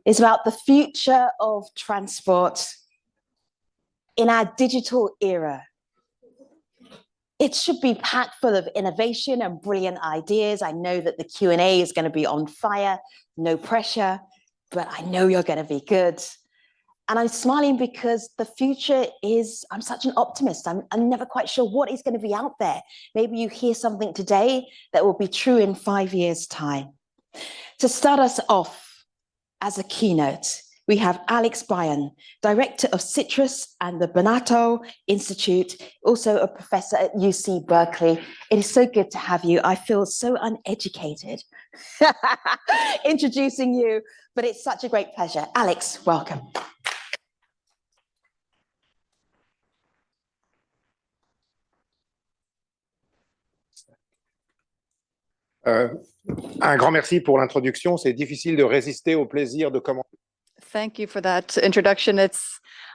is about the future of transport in our digital era. It should be packed full of innovation and brilliant ideas. I know that the Q&A is going to be on fire, no pressure, but I know you're going to be good. And I'm smiling because the future is, I'm such an optimist. I'm never quite sure what is going to be out there. Maybe you hear something today that will be true in 5 years' time. To start us off as a keynote, we have Alex Bryan, Director of Citrus and the Bonato Institute, also a professor at UC Berkeley. It is so good to have you. I feel so uneducated introducing you, but it's such a great pleasure. Alex, welcome. Un grand merci pour l'introduction. C'est difficile de résister au plaisir de commenter. Thank you for that introduction.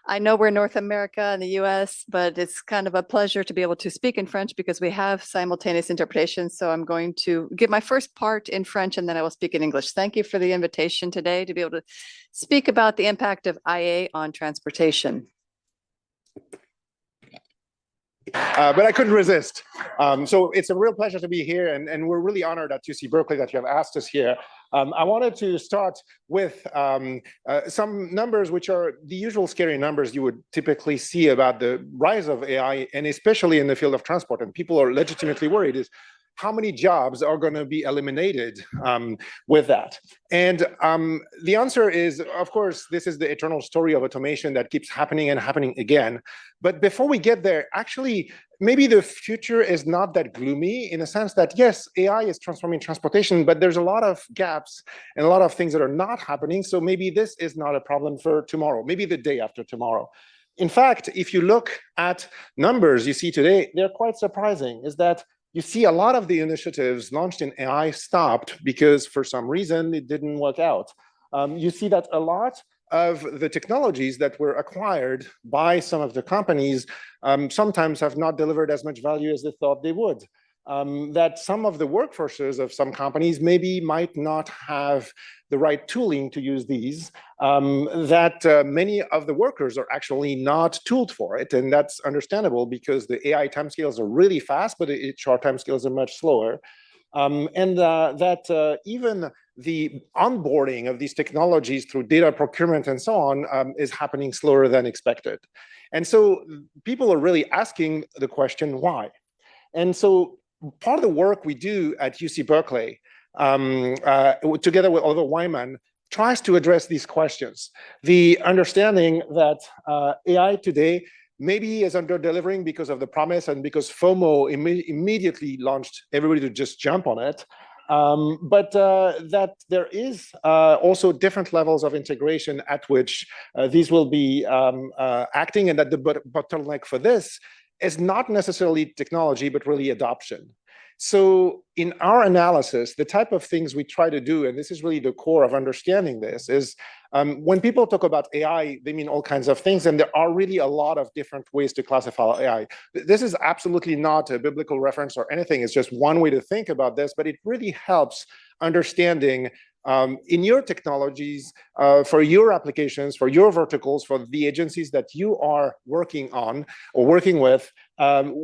I know we're North America and the US, but it's kind of a pleasure to be able to speak in French because we have simultaneous interpretation. So I'm going to give my first part in French and then I will speak in English. Thank you for the invitation today to be able to speak about the impact of IA on transportation. But I couldn't resist. So it's a real pleasure to be here, and we're really honored at UC Berkeley that you have asked us here. I wanted to start with some numbers, which are the usual scary numbers you would typically see about the rise of AI, and especially in the field of transport. And people are legitimately worried is how many jobs are going to be eliminated with that? And the answer is, of course, this is the eternal story of automation that keeps happening and happening again. But before we get there, actually, maybe the future is not that gloomy in a sense that, yes, AI is transforming transportation, but there's a lot of gaps and a lot of things that are not happening. So maybe this is not a problem for tomorrow, maybe the day after tomorrow. In fact, if you look at numbers you see today, they're quite surprising, is that you see a lot of the initiatives launched in AI stopped because for some reason it didn't work out. You see that a lot of the technologies that were acquired by some of the companies sometimes have not delivered as much value as they thought they would. That some of the workforces of some companies maybe might not have the right tooling to use these, that many of the workers are actually not tooled for it. And that's understandable because the AI timescales are really fast, but the HR timescales are much slower. That even the onboarding of these technologies through data procurement and so on is happening slower than expected. And so people are really asking the question, why? And so part of the work we do at UC Berkeley, together with Oliver Wyman, tries to address these questions. The understanding that AI today maybe is under-delivering because of the promise and because FOMO immediately launched everybody to just jump on it. But that there is also different levels of integration at which these will be acting, and that the bottleneck for this is not necessarily technology, but really adoption. So in our analysis, the type of things we try to do, and this is really the core of understanding this, is when people talk about AI, they mean all kinds of things, and there are really a lot of different ways to classify AI. This is absolutely not a biblical reference or anything. It's just one way to think about this, but it really helps understanding in your technologies, for your applications, for your verticals, for the agencies that you are working on or working with,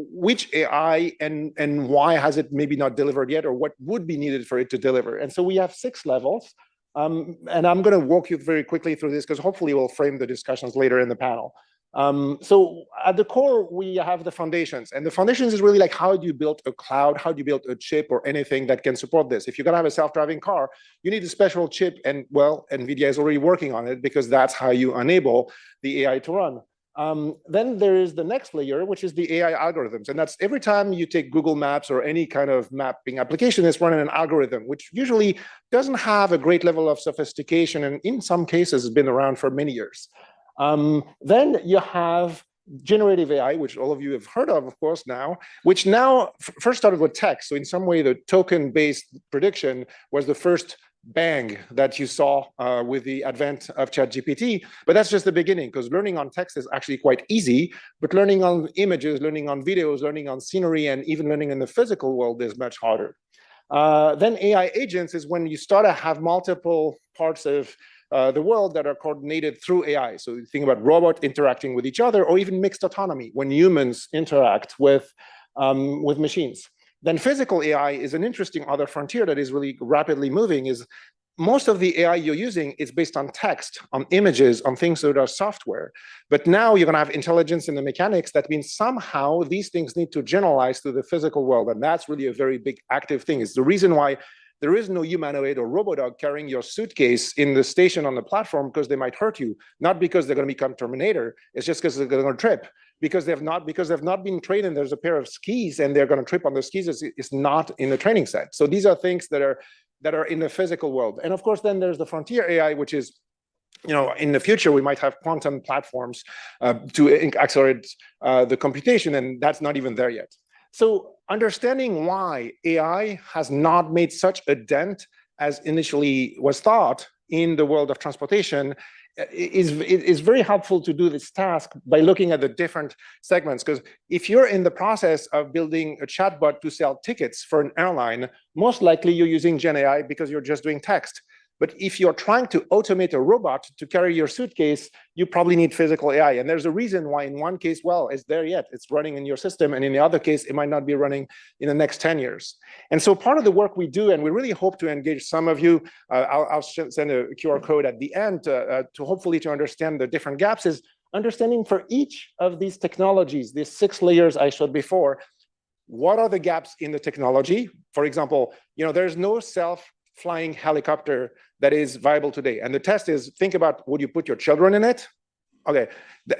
which AI and why has it maybe not delivered yet, or what would be needed for it to deliver. And so we have 6 levels. And I'm going to walk you very quickly through this because hopefully we'll frame the discussions later in the panel. So at the core, we have the foundations, and the foundations is really like, how do you build a cloud? How do you build a chip or anything that can support this? If you're gonna have a self-driving car, you need a special chip, and well, NVIDIA is already working on it because that's how you enable the AI to run. Then there is the next layer, which is the AI algorithms. And that's every time you take Google Maps or any kind of mapping application, it's running an algorithm, which usually doesn't have a great level of sophistication, and in some cases has been around for many years. Then you have generative AI, which all of you have heard of course, now, which now first started with text. So in some way, the token-based prediction was the first bang that you saw with the advent of ChatGPT. But that's just the beginning, because learning on text is actually quite easy, but learning on images, learning on videos, learning on scenery, and even learning in the physical world is much harder. Then AI agents is when you start to have multiple parts of the world that are coordinated through AI. So you think about robots interacting with each other, or even mixed autonomy when humans interact with machines. Then physical AI is an interesting other frontier that is really rapidly moving. Is most of the AI you're using is based on text, on images, on things that are software. But now you're going to have intelligence in the mechanics. That means somehow these things need to generalize to the physical world. And that's really a very big active thing. It's the reason why there is no humanoid or robodog carrying your suitcase in the station on the platform, because they might hurt you, not because they're going to become Terminator. It's just because they're going to trip. Because they've not been trained, and there's a pair of skis and they're going to trip on the skis. It's not in the training set. So these are things that are in the physical world. And of course, then there's the frontier AI, which is, in the future, we might have quantum platforms to accelerate the computation, and that's not even there yet. So understanding why AI has not made such a dent as initially was thought in the world of transportation is very helpful to do this task by looking at the different segments. Because if you're in the process of building a chatbot to sell tickets for an airline, most likely you're using Gen AI because you're just doing text. But if you're trying to automate a robot to carry your suitcase, you probably need physical AI. And there's a reason why in one case, well, it's there yet, it's running in your system. And in the other case, it might not be running in the next 10 years. And so part of the work we do, and we really hope to engage some of you, I'll send a QR code at the end to hopefully to understand the different gaps, is understanding for each of these technologies, these 6 layers I showed before, what are the gaps in the technology? For example, there's no self-flying helicopter that is viable today. And the test is, think about, would you put your children in it? Okay,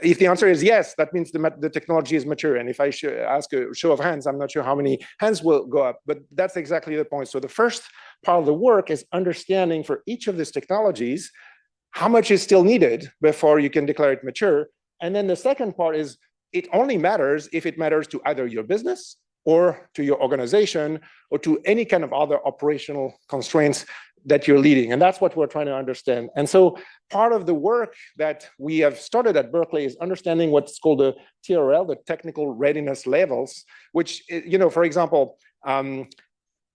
if the answer is yes, that means the technology is mature. And if I should ask a show of hands, I'm not sure how many hands will go up, but that's exactly the point. So the first part of the work is understanding for each of these technologies, how much is still needed before you can declare it mature. And then the second part is, it only matters if it matters to either your business or to your organization or to any kind of other operational constraints that you're leading. And that's what we're trying to understand. And so part of the work that we have started at Berkeley is understanding what's called the TRL, the technical readiness levels, which, for example,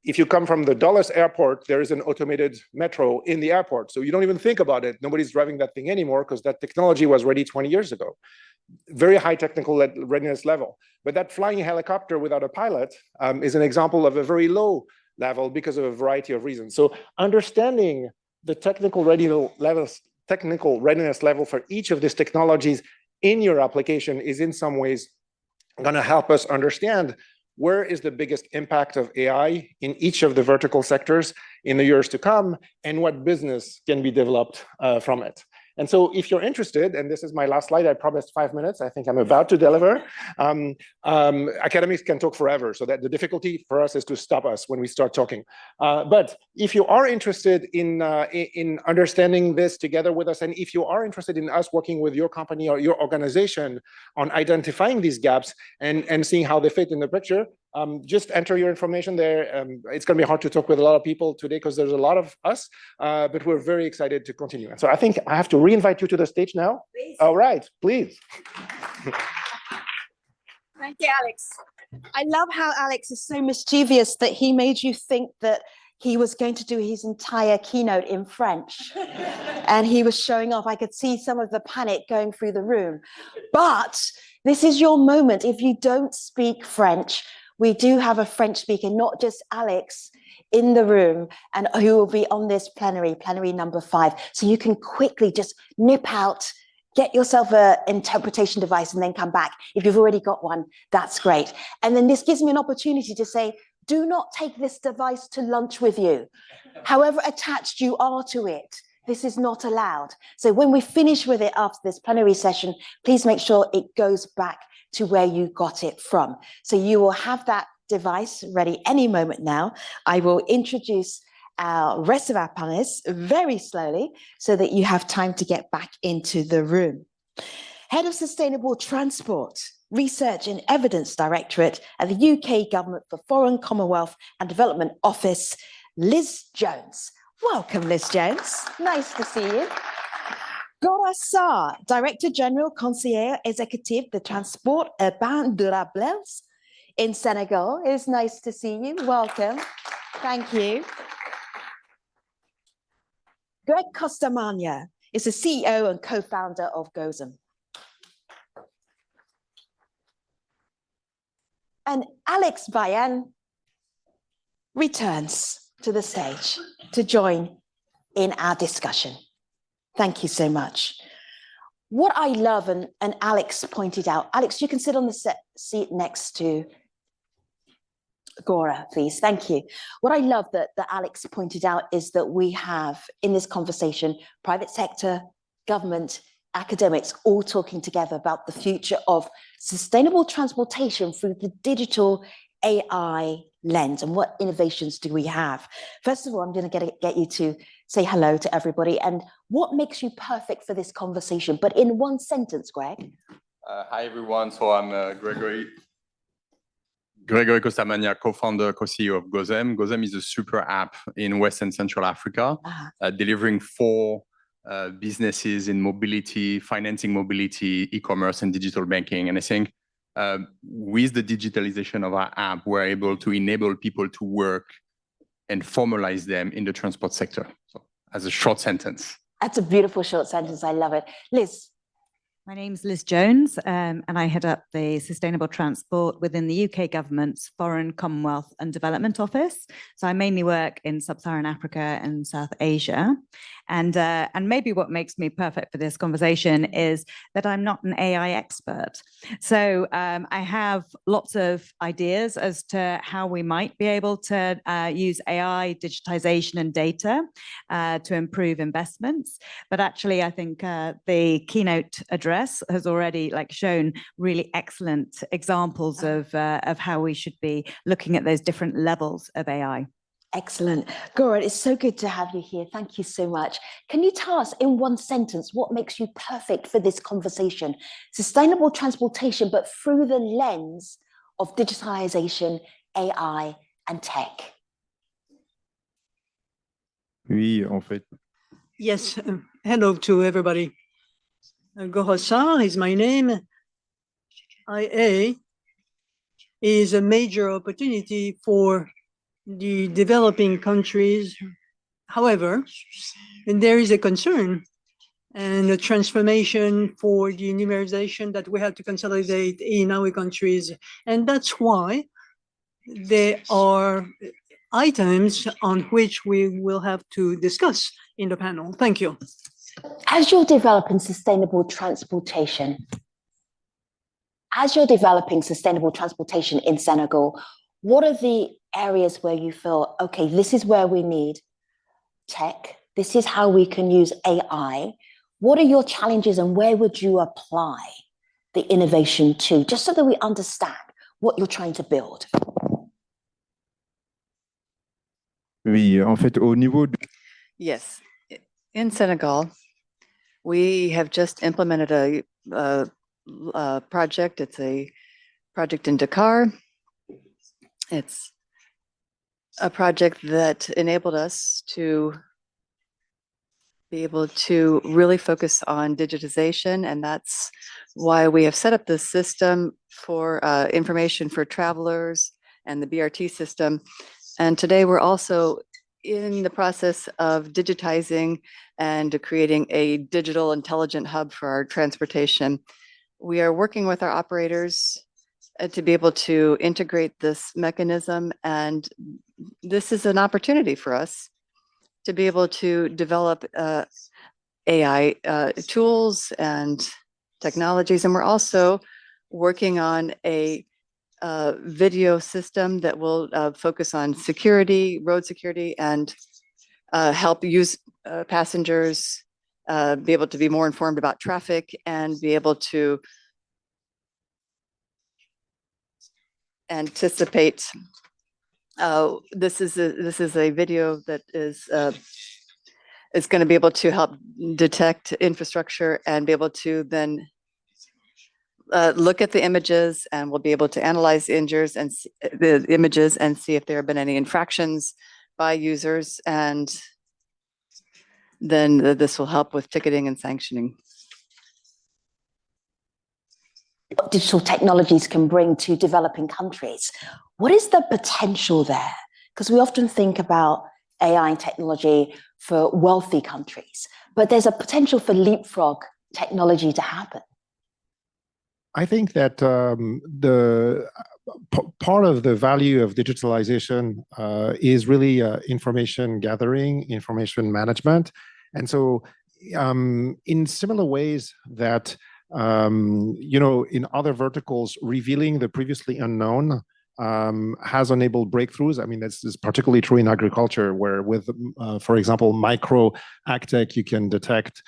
if you come from the Dulles airport, there is an automated metro in the airport. So you don't even think about it. Nobody's driving that thing anymore because that technology was ready 20 years ago. Very high technical readiness level. But that flying helicopter without a pilot is an example of a very low level because of a variety of reasons. So understanding the technical readiness level for each of these technologies in your application is in some ways going to help us understand where is the biggest impact of AI in each of the vertical sectors in the years to come, and what business can be developed from it. And so if you're interested, and this is my last slide, I promised 5 minutes, I think I'm about to deliver. Academics can talk forever, so that the difficulty for us is to stop us when we start talking. But if you are interested in understanding this together with us, and if you are interested in us working with your company or your organization on identifying these gaps and seeing how they fit in the picture, just enter your information there. It's going to be hard to talk with a lot of people today because there's a lot of us, but we're very excited to continue. And so I think I have to re-invite you to the stage now. Please. All right, please. Thank you, Alex. I love how Alex is so mischievous that he made you think that he was going to do his entire keynote in French. And he was showing off. I could see some of the panic going through the room. But this is your moment. If you don't speak French, we do have a French speaker, not just Alex, in the room, and who will be on this plenary number 5. So you can quickly just nip out, get yourself an interpretation device, and then come back. If you've already got one, that's great. And then this gives me an opportunity to say, do not take this device to lunch with you. However attached you are to it, this is not allowed. So when we finish with it after this plenary session, please make sure it goes back to where you got it from. So you will have that device ready any moment now. I will introduce our rest of our panelists very slowly so that you have time to get back into the room. Head of Sustainable Transport, Research and Evidence Directorate at the UK Government for Foreign, Commonwealth and Development Office, Liz Jones. Welcome, Liz Jones. Nice to see you. Gora Sarr, Director General Conseiller Executive de Transport Urbain Durables in Senegal. It is nice to see you. Welcome. Thank you. Greg Costamagna is the CEO and co-founder of GOSM. And Alex Bayan returns to the stage to join in our discussion. Thank you so much. What I love, and Alex pointed out, Alex, you can sit on the seat next to Gora, please. Thank you. What I love that Alex pointed out is that we have in this conversation, private sector, government, academics, all talking together about the future of sustainable transportation through the digital AI lens and what innovations do we have. First of all, I'm going to get you to say hello to everybody and what makes you perfect for this conversation, but in one sentence, Greg. Hi, everyone. So I'm Gregory Costamagna, co-founder, co-CEO of GOSM. GOSM is a super app in West and Central Africa, delivering for businesses in mobility, financing mobility, e-commerce, and digital banking. And I think with the digitalization of our app, we're able to enable people to work and formalize them in the transport sector. So as a short sentence. That's a beautiful short sentence. I love it. Liz. My name's Liz Jones, and I head up the Sustainable Transport within the UK Government's Foreign, Commonwealth and Development Office. So I mainly work in Sub-Saharan Africa and South Asia. And maybe what makes me perfect for this conversation is that I'm not an AI expert. So I have lots of ideas as to how we might be able to use AI, digitization and data to improve investments. But actually, I think the keynote address has already shown really excellent examples of how we should be looking at those different levels of AI. Excellent. Gora, it's so good to have you here. Thank you so much. Can you tell us in one sentence what makes you perfect for this conversation? Sustainable transportation, but through the lens of digitalization, AI and tech. Oui, en fait. Yes, hello to everybody. Gohasa is my name. IA is a major opportunity for the developing countries. However, there is a concern and a transformation for the numerization that we have to consolidate in our countries. And that's why there are items on which we will have to discuss in the panel. Thank you. As you're developing sustainable transportation in Senegal, what are the areas where you feel, okay, this is where we need tech, this is how we can use AI? What are your challenges and where would you apply the innovation to, just so that we understand what you're trying to build? Oui, en fait, au niveau de... Yes, in Senegal, we have just implemented a project. It's a project in Dakar. It's a project that enabled us to be able to really focus on digitization, and that's why we have set up this system for information for travelers and the BRT system. And today we're also in the process of digitizing and creating a digital intelligent hub for our transportation. We are working with our operators to be able to integrate this mechanism, and this is an opportunity for us to be able to develop AI tools and technologies. And we're also working on a video system that will focus on security, road security, and help use passengers be able to be more informed about traffic and be able to anticipate. This is a video that is going to be able to help detect infrastructure and be able to then look at the images, and we'll be able to analyze the images and see if there have been any infractions by users, and then this will help with ticketing and sanctioning. What digital technologies can bring to developing countries. What is the potential there? Because we often think about AI and technology for wealthy countries, but there's a potential for leapfrog technology to happen. I think that part of the value of digitalization is really information gathering, information management. And so in similar ways that, in other verticals, revealing the previously unknown has enabled breakthroughs. I mean, this is particularly true in agriculture, where with, for example, micro agtech, you can detect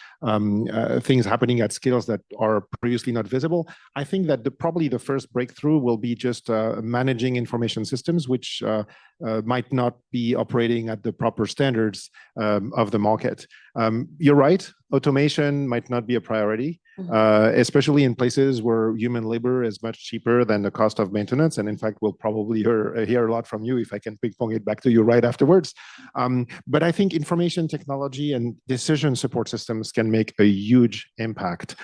things happening at scales that are previously not visible. I think that probably the first breakthrough will be just managing information systems, which might not be operating at the proper standards of the market. You're right, automation might not be a priority, especially in places where human labor is much cheaper than the cost of maintenance. And in fact, we'll probably hear a lot from you if I can ping pong it back to you right afterwards. But I think information technology and decision support systems can make a huge impact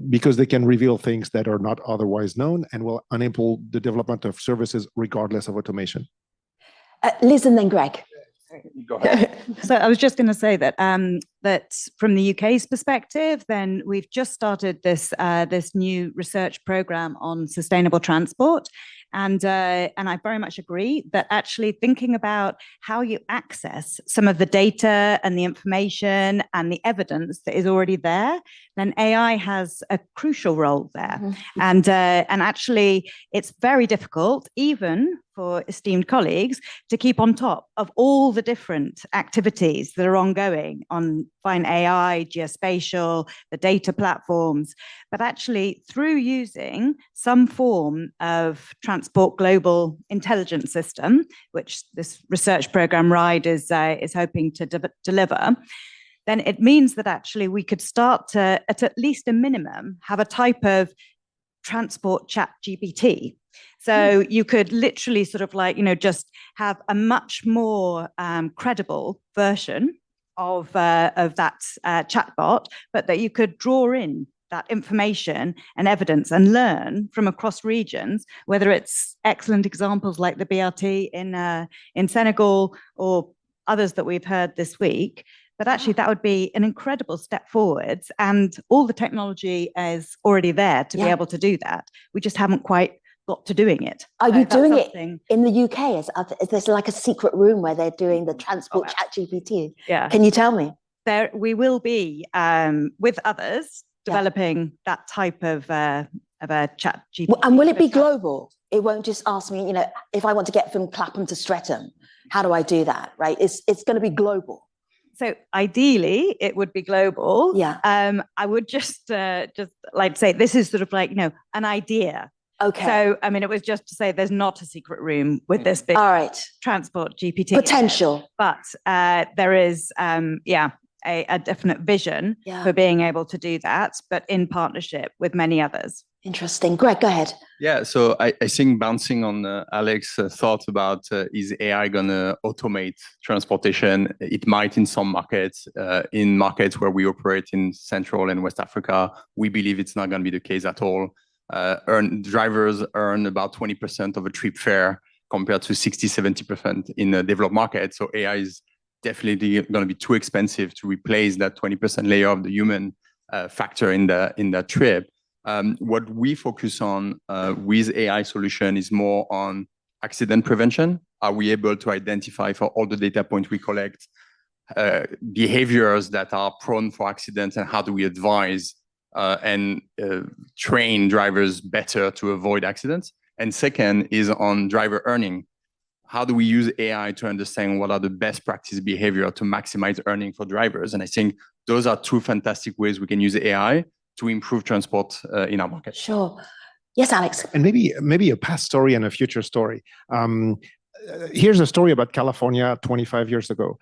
because they can reveal things that are not otherwise known and will enable the development of services regardless of automation. Liz and then Greg. Go ahead. So I was just going to say that that from the UK's perspective, then we've just started this new research program on sustainable transport, and I very much agree that actually thinking about how you access some of the data and the information and the evidence that is already there, then AI has a crucial role there, and actually it's very difficult even for esteemed colleagues to keep on top of all the different activities that are ongoing on fine AI, geospatial, the data platforms, but actually through using some form of transport global intelligence system, which this research program RIDE is hoping to deliver, then it means that actually we could start to, at least a minimum, have a type of transport chat GPT. So you could literally sort of just have a much more credible version of that chatbot, but that you could draw in that information and evidence and learn from across regions, whether it's excellent examples like the BRT in Senegal or others that we've heard this week. But actually, that would be an incredible step forwards. And all the technology is already there to be able to do that. We just haven't quite got to doing it. Are you doing it in the UK? Is there's like a secret room where they're doing the transport chat GPT? Yeah. Can you tell me? We will be with others developing that type of a chat GPT. And will it be global? It won't just ask me, if I want to get from Clapham to Streatham, how do I do that? Right? It's going to be global. So ideally, it would be global. Yeah. I would just like to say this is sort of like an idea. Okay. So I mean, it was just to say there's not a secret room with this big transport GPT potential, but there is a definite vision for being able to do that, but in partnership with many others. Interesting. Greg, go ahead. Yeah, so I think bouncing on Alex's thought about is AI going to automate transportation? It might in some markets. In markets where we operate in Central and West Africa, we believe it's not going to be the case at all. Drivers earn about 20% of a trip fare compared to 60-70% in a developed market. So AI is definitely going to be too expensive to replace that 20% layer of the human factor in that trip. What we focus on with AI solution is more on accident prevention. Are we able to identify for all the data points we collect behaviors that are prone for accidents, and how do we advise and train drivers better to avoid accidents? And second is on driver earning. How do we use AI to understand what are the best practice behavior to maximize earning for drivers? And I think those are two fantastic ways we can use AI to improve transport in our market. Sure. Yes, Alex. And maybe a past story and a future story. Here's a story about California 25 years ago.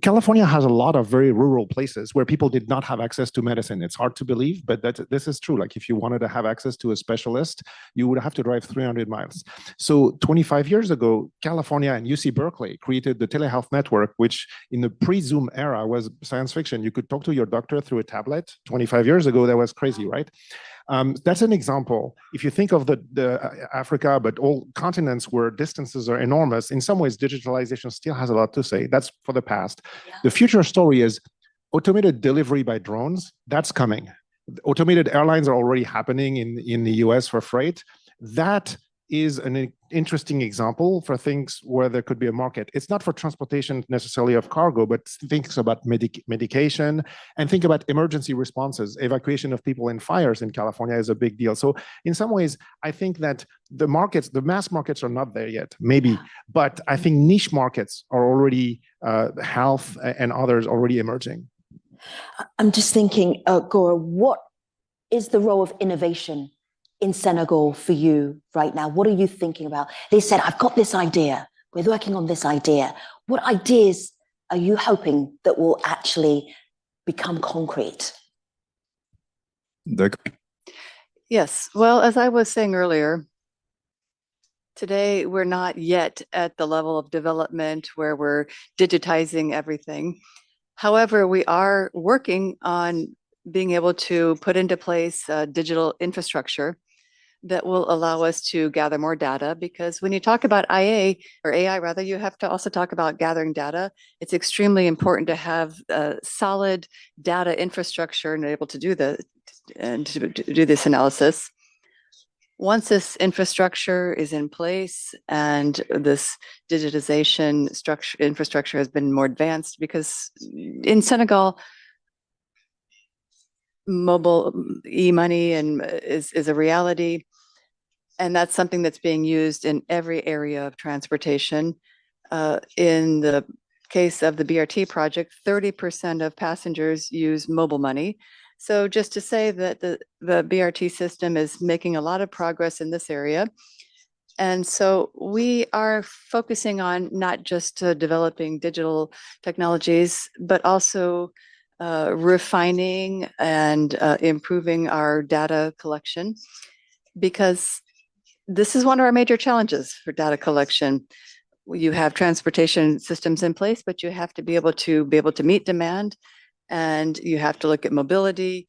California has a lot of very rural places where people did not have access to medicine. It's hard to believe, but this is true. Like if you wanted to have access to a specialist, you would have to drive 300 miles. So 25 years ago, California and UC Berkeley created the telehealth network, which in the pre-Zoom era was science fiction. You could talk to your doctor through a tablet. 25 years ago, that was crazy, right? That's an example. If you think of the Africa, but all continents where distances are enormous, in some ways, digitalization still has a lot to say. That's for the past. Yeah. The future story is automated delivery by drones. That's coming. Automated airlines are already happening in the US for freight. That is an interesting example for things where there could be a market. It's not for transportation necessarily of cargo, but think about medication and think about emergency responses. Evacuation of people in fires in California is a big deal. So in some ways, I think that the markets, the mass markets are not there yet, maybe, but I think niche markets are already, health and others already emerging. I'm just thinking, Gora, what is the role of innovation in Senegal for you right now? What are you thinking about? They said, I've got this idea. We're working on this idea. What ideas are you hoping that will actually become concrete? Yes. Well, as I was saying earlier, today we're not yet at the level of development where we're digitizing everything. However, we are working on being able to put into place digital infrastructure that will allow us to gather more data, because when you talk about AI, rather, you have to also talk about gathering data. It's extremely important to have a solid data infrastructure and able to do to do this analysis. Once this infrastructure is in place and this digitization infrastructure has been more advanced, because in Senegal, mobile e-money is a reality. And that's something that's being used in every area of transportation. In the case of the BRT project, 30% of passengers use mobile money. So just to say that the BRT system is making a lot of progress in this area. And so we are focusing on not just developing digital technologies, but also refining and improving our data collection, because this is one of our major challenges for data collection. You have transportation systems in place, but you have to be able to meet demand, and you have to look at mobility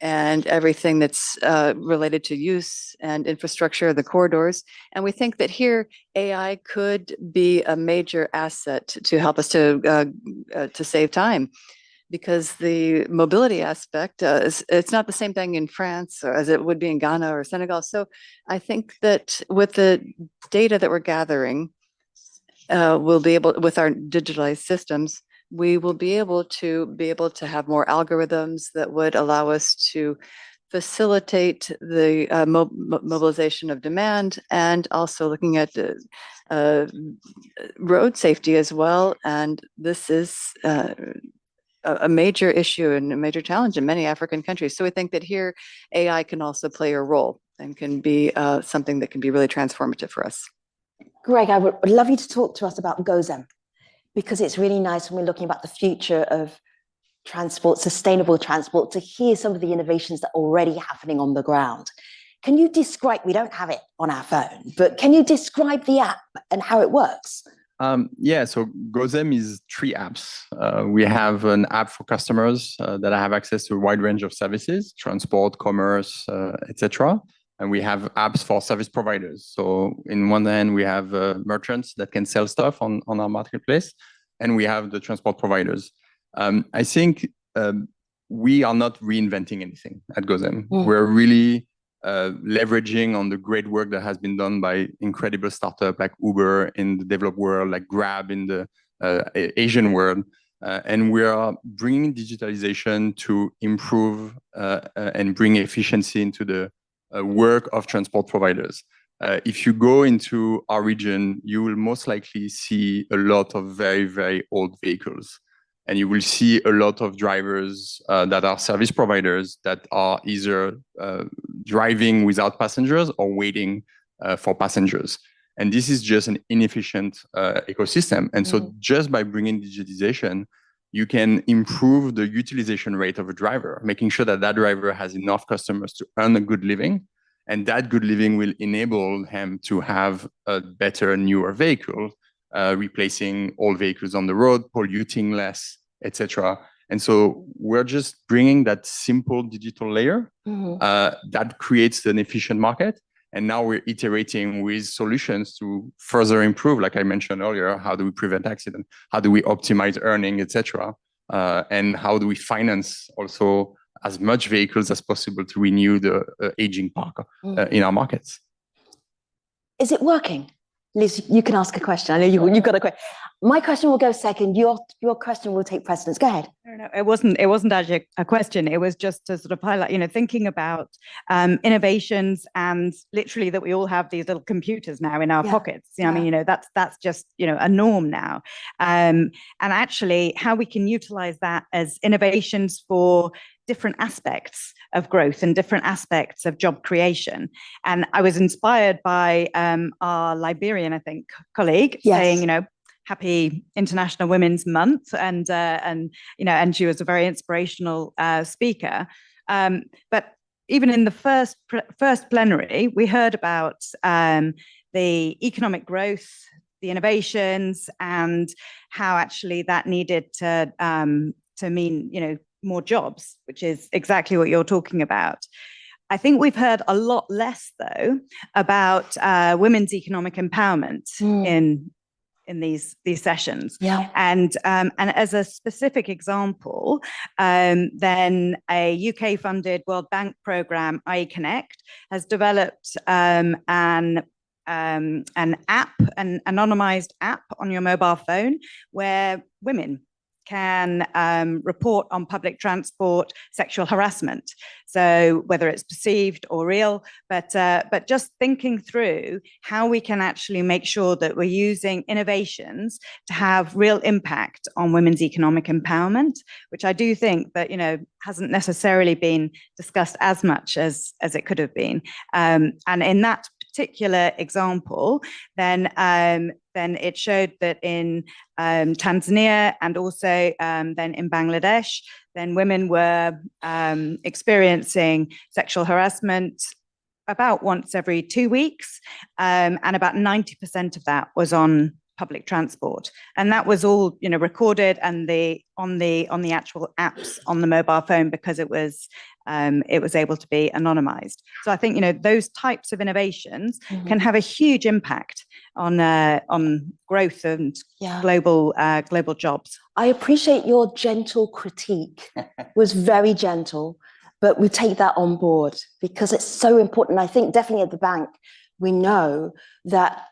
and everything that's related to use and infrastructure, the corridors. And we think that here AI could be a major asset to help us to save time, because the mobility aspect, it's not the same thing in France as it would be in Ghana or Senegal. So I think that with the data that we're gathering, we'll be able, with our digitalized systems, we will be able to have more algorithms that would allow us to facilitate the mobilization of demand, and also looking at road safety as well. And this is a major issue and a major challenge in many African countries. So we think that here AI can also play a role and can be something that can be really transformative for us. Greg, I would love you to talk to us about GOZEM, because it's really nice when we're looking about the future of transport, sustainable transport, to hear some of the innovations that are already happening on the ground. Can you describe, we don't have it on our phone, but can you describe the app and how it works? Yeah, so GOZEM is 3 apps. We have an app for customers that have access to a wide range of services, transport, commerce, etc. And we have apps for service providers. So in one hand, we have merchants that can sell stuff on our marketplace, and we have the transport providers. I think we are not reinventing anything at GOZEM. We're really leveraging on the great work that has been done by incredible startups like Uber in the developed world, like Grab in the Asian world. And we are bringing digitalization to improve and bring efficiency into the work of transport providers. If you go into our region, you will most likely see a lot of very, very old vehicles. And you will see a lot of drivers that are service providers that are either driving without passengers or waiting for passengers. And this is just an inefficient ecosystem. And so just by bringing digitization, you can improve the utilization rate of a driver, making sure that that driver has enough customers to earn a good living. And that good living will enable him to have a better, newer vehicle, replacing old vehicles on the road, polluting less, etc. And so we're just bringing that simple digital layer that creates an efficient market. And now we're iterating with solutions to further improve, like I mentioned earlier, how do we prevent accident? How do we optimize earning, etc. And how do we finance also as much vehicles as possible to renew the aging park in our markets? Is it working? Liz, you can ask a question. I know you've got a question. My question will go second. Your question will take precedence. Go ahead. No, it wasn't actually a question. It was just to sort of highlight, thinking about innovations and literally that we all have these little computers now in our pockets. I mean, that's just, a norm now. And actually how we can utilize that as innovations for different aspects of growth and different aspects of job creation. And I was inspired by our Liberian, I think, colleague saying, Happy International Women's Month, and she was a very inspirational speaker. But even in the first plenary, we heard about the economic growth, the innovations, and how actually that needed to mean more jobs, which is exactly what you're talking about. I think we've heard a lot less, though, about women's economic empowerment in these sessions. And as a specific example, then a UK-funded World Bank program, iConnect, has developed an app, an anonymized app on your mobile phone, where women can report on public transport sexual harassment. So whether it's perceived or real, but just thinking through how we can actually make sure that we're using innovations to have real impact on women's economic empowerment, which I do think that hasn't necessarily been discussed as much as it could have been. And in that particular example, then it showed that in Tanzania and also then in Bangladesh, then women were experiencing sexual harassment about once every 2 weeks, and about 90% of that was on public transport, and that was all recorded and on the actual apps on the mobile phone, because it was able to be anonymized. So I think those types of innovations can have a huge impact on growth and global jobs. I appreciate your gentle critique. It was very gentle, but we take that on board because it's so important. I think definitely at the bank, we know that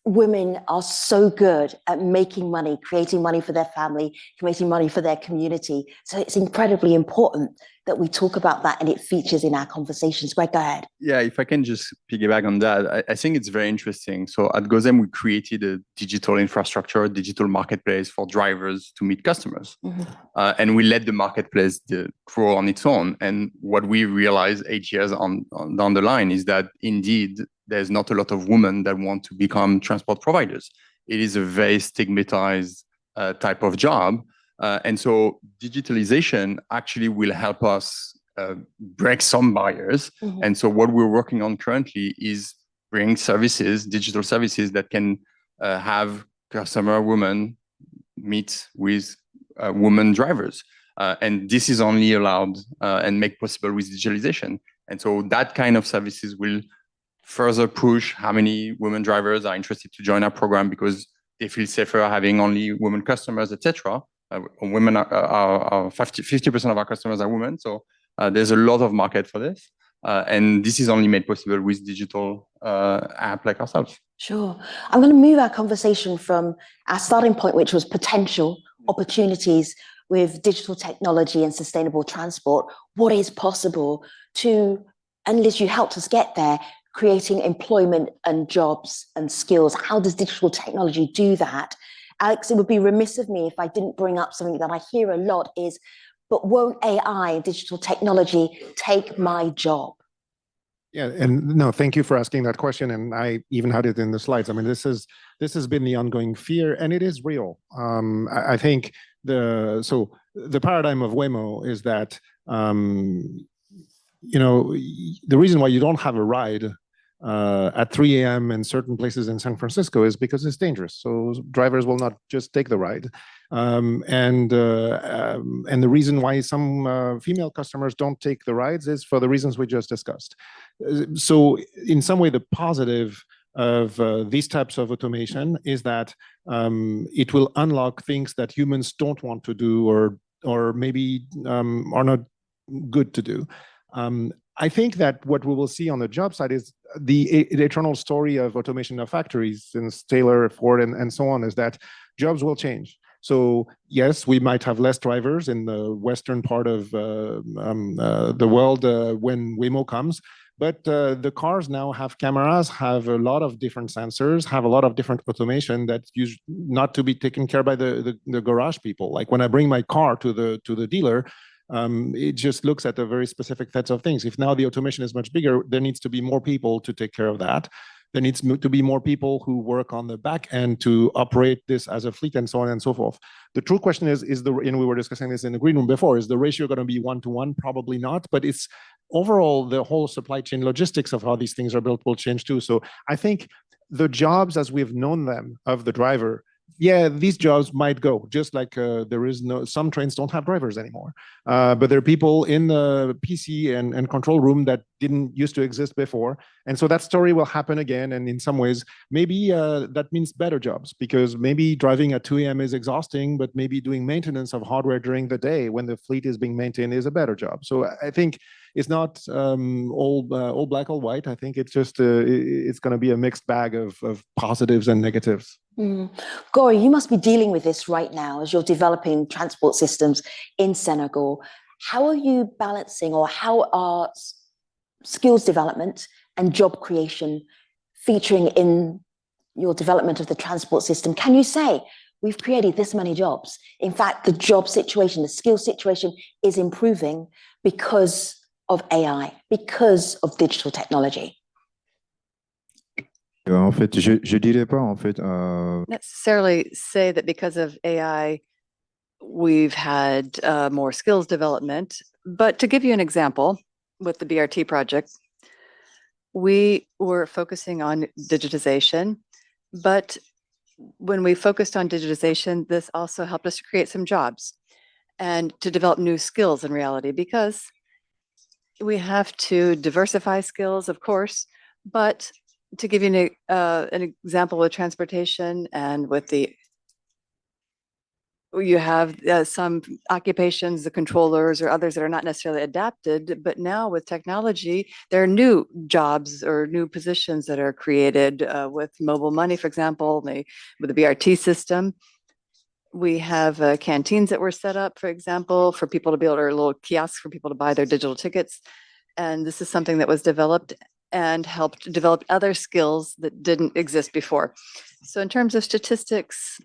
women are so good at making money, creating money for their family, creating money for their community. So it's incredibly important that we talk about that and it features in our conversations. Greg, go ahead. Yeah, if I can just piggyback on that, I think it's very interesting. So at GoZem, we created a digital infrastructure, a digital marketplace for drivers to meet customers. And we let the marketplace grow on its own. And what we realized 8 years down the line is that indeed, there's not a lot of women that want to become transport providers. It is a very stigmatized type of job. And so digitalization actually will help us break some barriers. And so what we're working on currently is bring services, digital services that can have customer women meet with women drivers. And this is only allowed and made possible with digitalization. And so that kind of services will further push how many women drivers are interested to join our program because they feel safer having only women customers, etc. Women are 50% of our customers are women. So there's a lot of market for this. And this is only made possible with digital app like ourselves. Sure. I'm going to move our conversation from our starting point, which was potential opportunities with digital technology and sustainable transport. What is possible to, and Liz, you helped us get there, creating employment and jobs and skills. How does digital technology do that? Alex, it would be remiss of me if I didn't bring up something that I hear a lot is, but won't AI and digital technology take my job? Yeah, and no, thank you for asking that question. And I even had it in the slides. I mean, this has been the ongoing fear, and it is real. I think the paradigm of Waymo is that the reason why you don't have a ride at 3 a.m. in certain places in San Francisco is because it's dangerous. So drivers will not just take the ride. And the reason why some female customers don't take the rides is for the reasons we just discussed. So in some way, the positive of these types of automation is that it will unlock things that humans don't want to do or maybe are not good to do. I think that what we will see on the job side is the eternal story of automation of factories since Taylor, Ford, and so on, is that jobs will change. So yes, we might have less drivers in the western part of the world when Waymo comes, but the cars now have cameras, have a lot of different sensors, have a lot of different automation that's used not to be taken care by the garage people. Like when I bring my car to the dealer, it just looks at a very specific sets of things. If now the automation is much bigger, there needs to be more people to take care of that. There needs to be more people who work on the back end to operate this as a fleet and so on and so forth. The true question is and we were discussing this in the green room before, is the ratio going to be 1-to-1? Probably not, but it's overall the whole supply chain logistics of how these things are built will change too. So I think the jobs as we've known them of the driver, yeah, these jobs might go, just like some trains don't have drivers anymore. But there are people in the PC and control room that didn't used to exist before. And so that story will happen again. And in some ways, maybe that means better jobs, because maybe driving at 2 a.m. is exhausting, but maybe doing maintenance of hardware during the day when the fleet is being maintained is a better job. So I think it's not all black or white. I think it's just it's going to be a mixed bag of positives and negatives. Gori, you must be dealing with this right now as you're developing transport systems in Senegal. How are you balancing, or how are skills development and job creation featuring in your development of the transport system? Can you say, we've created this many jobs? In fact, the job situation, the skill situation is improving because of AI, because of digital technology? En fait, je dirais pas, en fait. Necessarily say that because of AI, we've had more skills development. But to give you an example, with the BRT project, we were focusing on digitization. But when we focused on digitization, this also helped us to create some jobs and to develop new skills in reality, because we have to diversify skills, of course, but to give you an example with transportation and with you have some occupations, the controllers or others that are not necessarily adapted, but now with technology, there are new jobs or new positions that are created with mobile money, for example, with the BRT system. We have canteens that were set up, for example, for people to be able to, or little kiosks for people to buy their digital tickets. And this is something that was developed and helped develop other skills that didn't exist before. So in terms of statistics,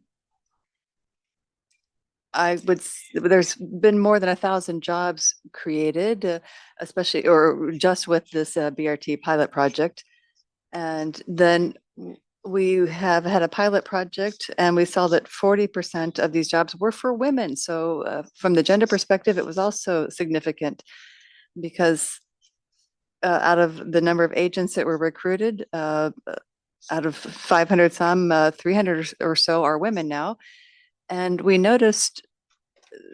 there's been more than 1,000 jobs created, especially or just with this BRT pilot project. And then we have had a pilot project, and we saw that 40% of these jobs were for women. So from the gender perspective, it was also significant, because out of the number of agents that were recruited, out of 500 some, 300 or so are women now. And we noticed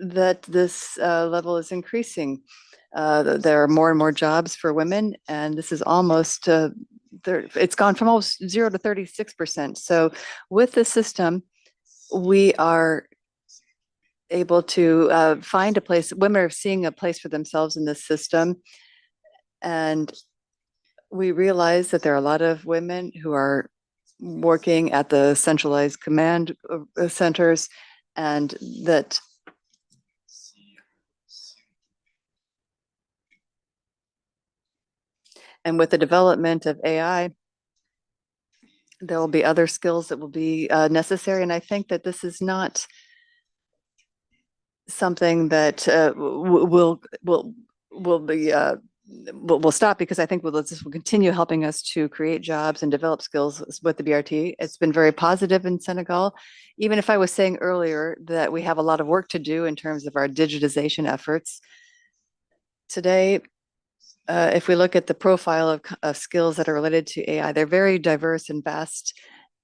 that this level is increasing. There are more and more jobs for women, and this is almost, it's gone from almost 0 to 36%. So with the system, we are able to find a place. Women are seeing a place for themselves in this system. And we realize that there are a lot of women who are working at the centralized command centers, and that with the development of AI, there will be other skills that will be necessary. And I think that this is not something that will stop, because I think this will continue helping us to create jobs and develop skills with the BRT. It's been very positive in Senegal, even if I was saying earlier that we have a lot of work to do in terms of our digitization efforts. Today, If we look at the profile of skills that are related to AI, they're very diverse and vast,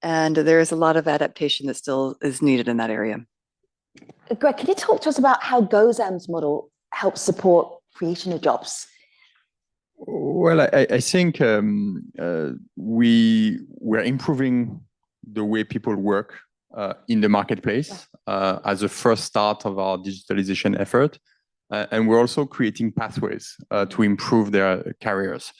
and there is a lot of adaptation that still is needed in that area. Greg, can you talk to us about how GOSAM's model helps support creation of jobs? Well, I think we're improving the way people work in the marketplace as a first start of our digitalization effort. And we're also creating pathways to improve their careers.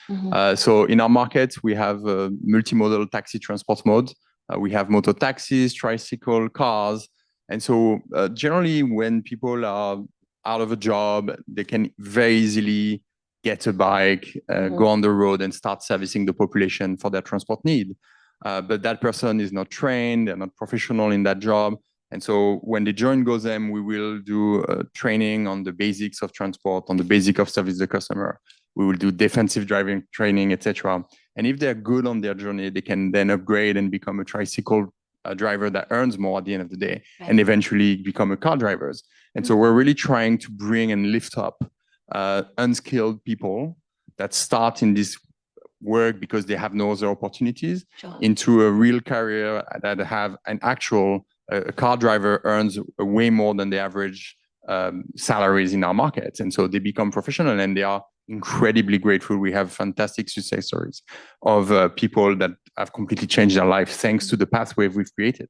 So in our markets, we have multimodal taxi transport modes. We have motor taxis, tricycle, cars. And so generally when people are out of a job, they can very easily get a bike, go on the road and start servicing the population for their transport need. But that person is not trained, they're not professional in that job. And so when they join GOSAM, we will do training on the basics of transport, on the basic of service the customer. We will do defensive driving training, etc. And if they're good on their journey, they can then upgrade and become a tricycle driver that earns more at the end of the day, and eventually become a car driver. And so we're really trying to bring and lift up unskilled people that start in this work because they have no other opportunities into a real career that have an actual a car driver earns way more than the average salaries in our markets. And so they become professional and they are incredibly grateful. We have fantastic success stories of people that have completely changed their life thanks to the pathway we've created.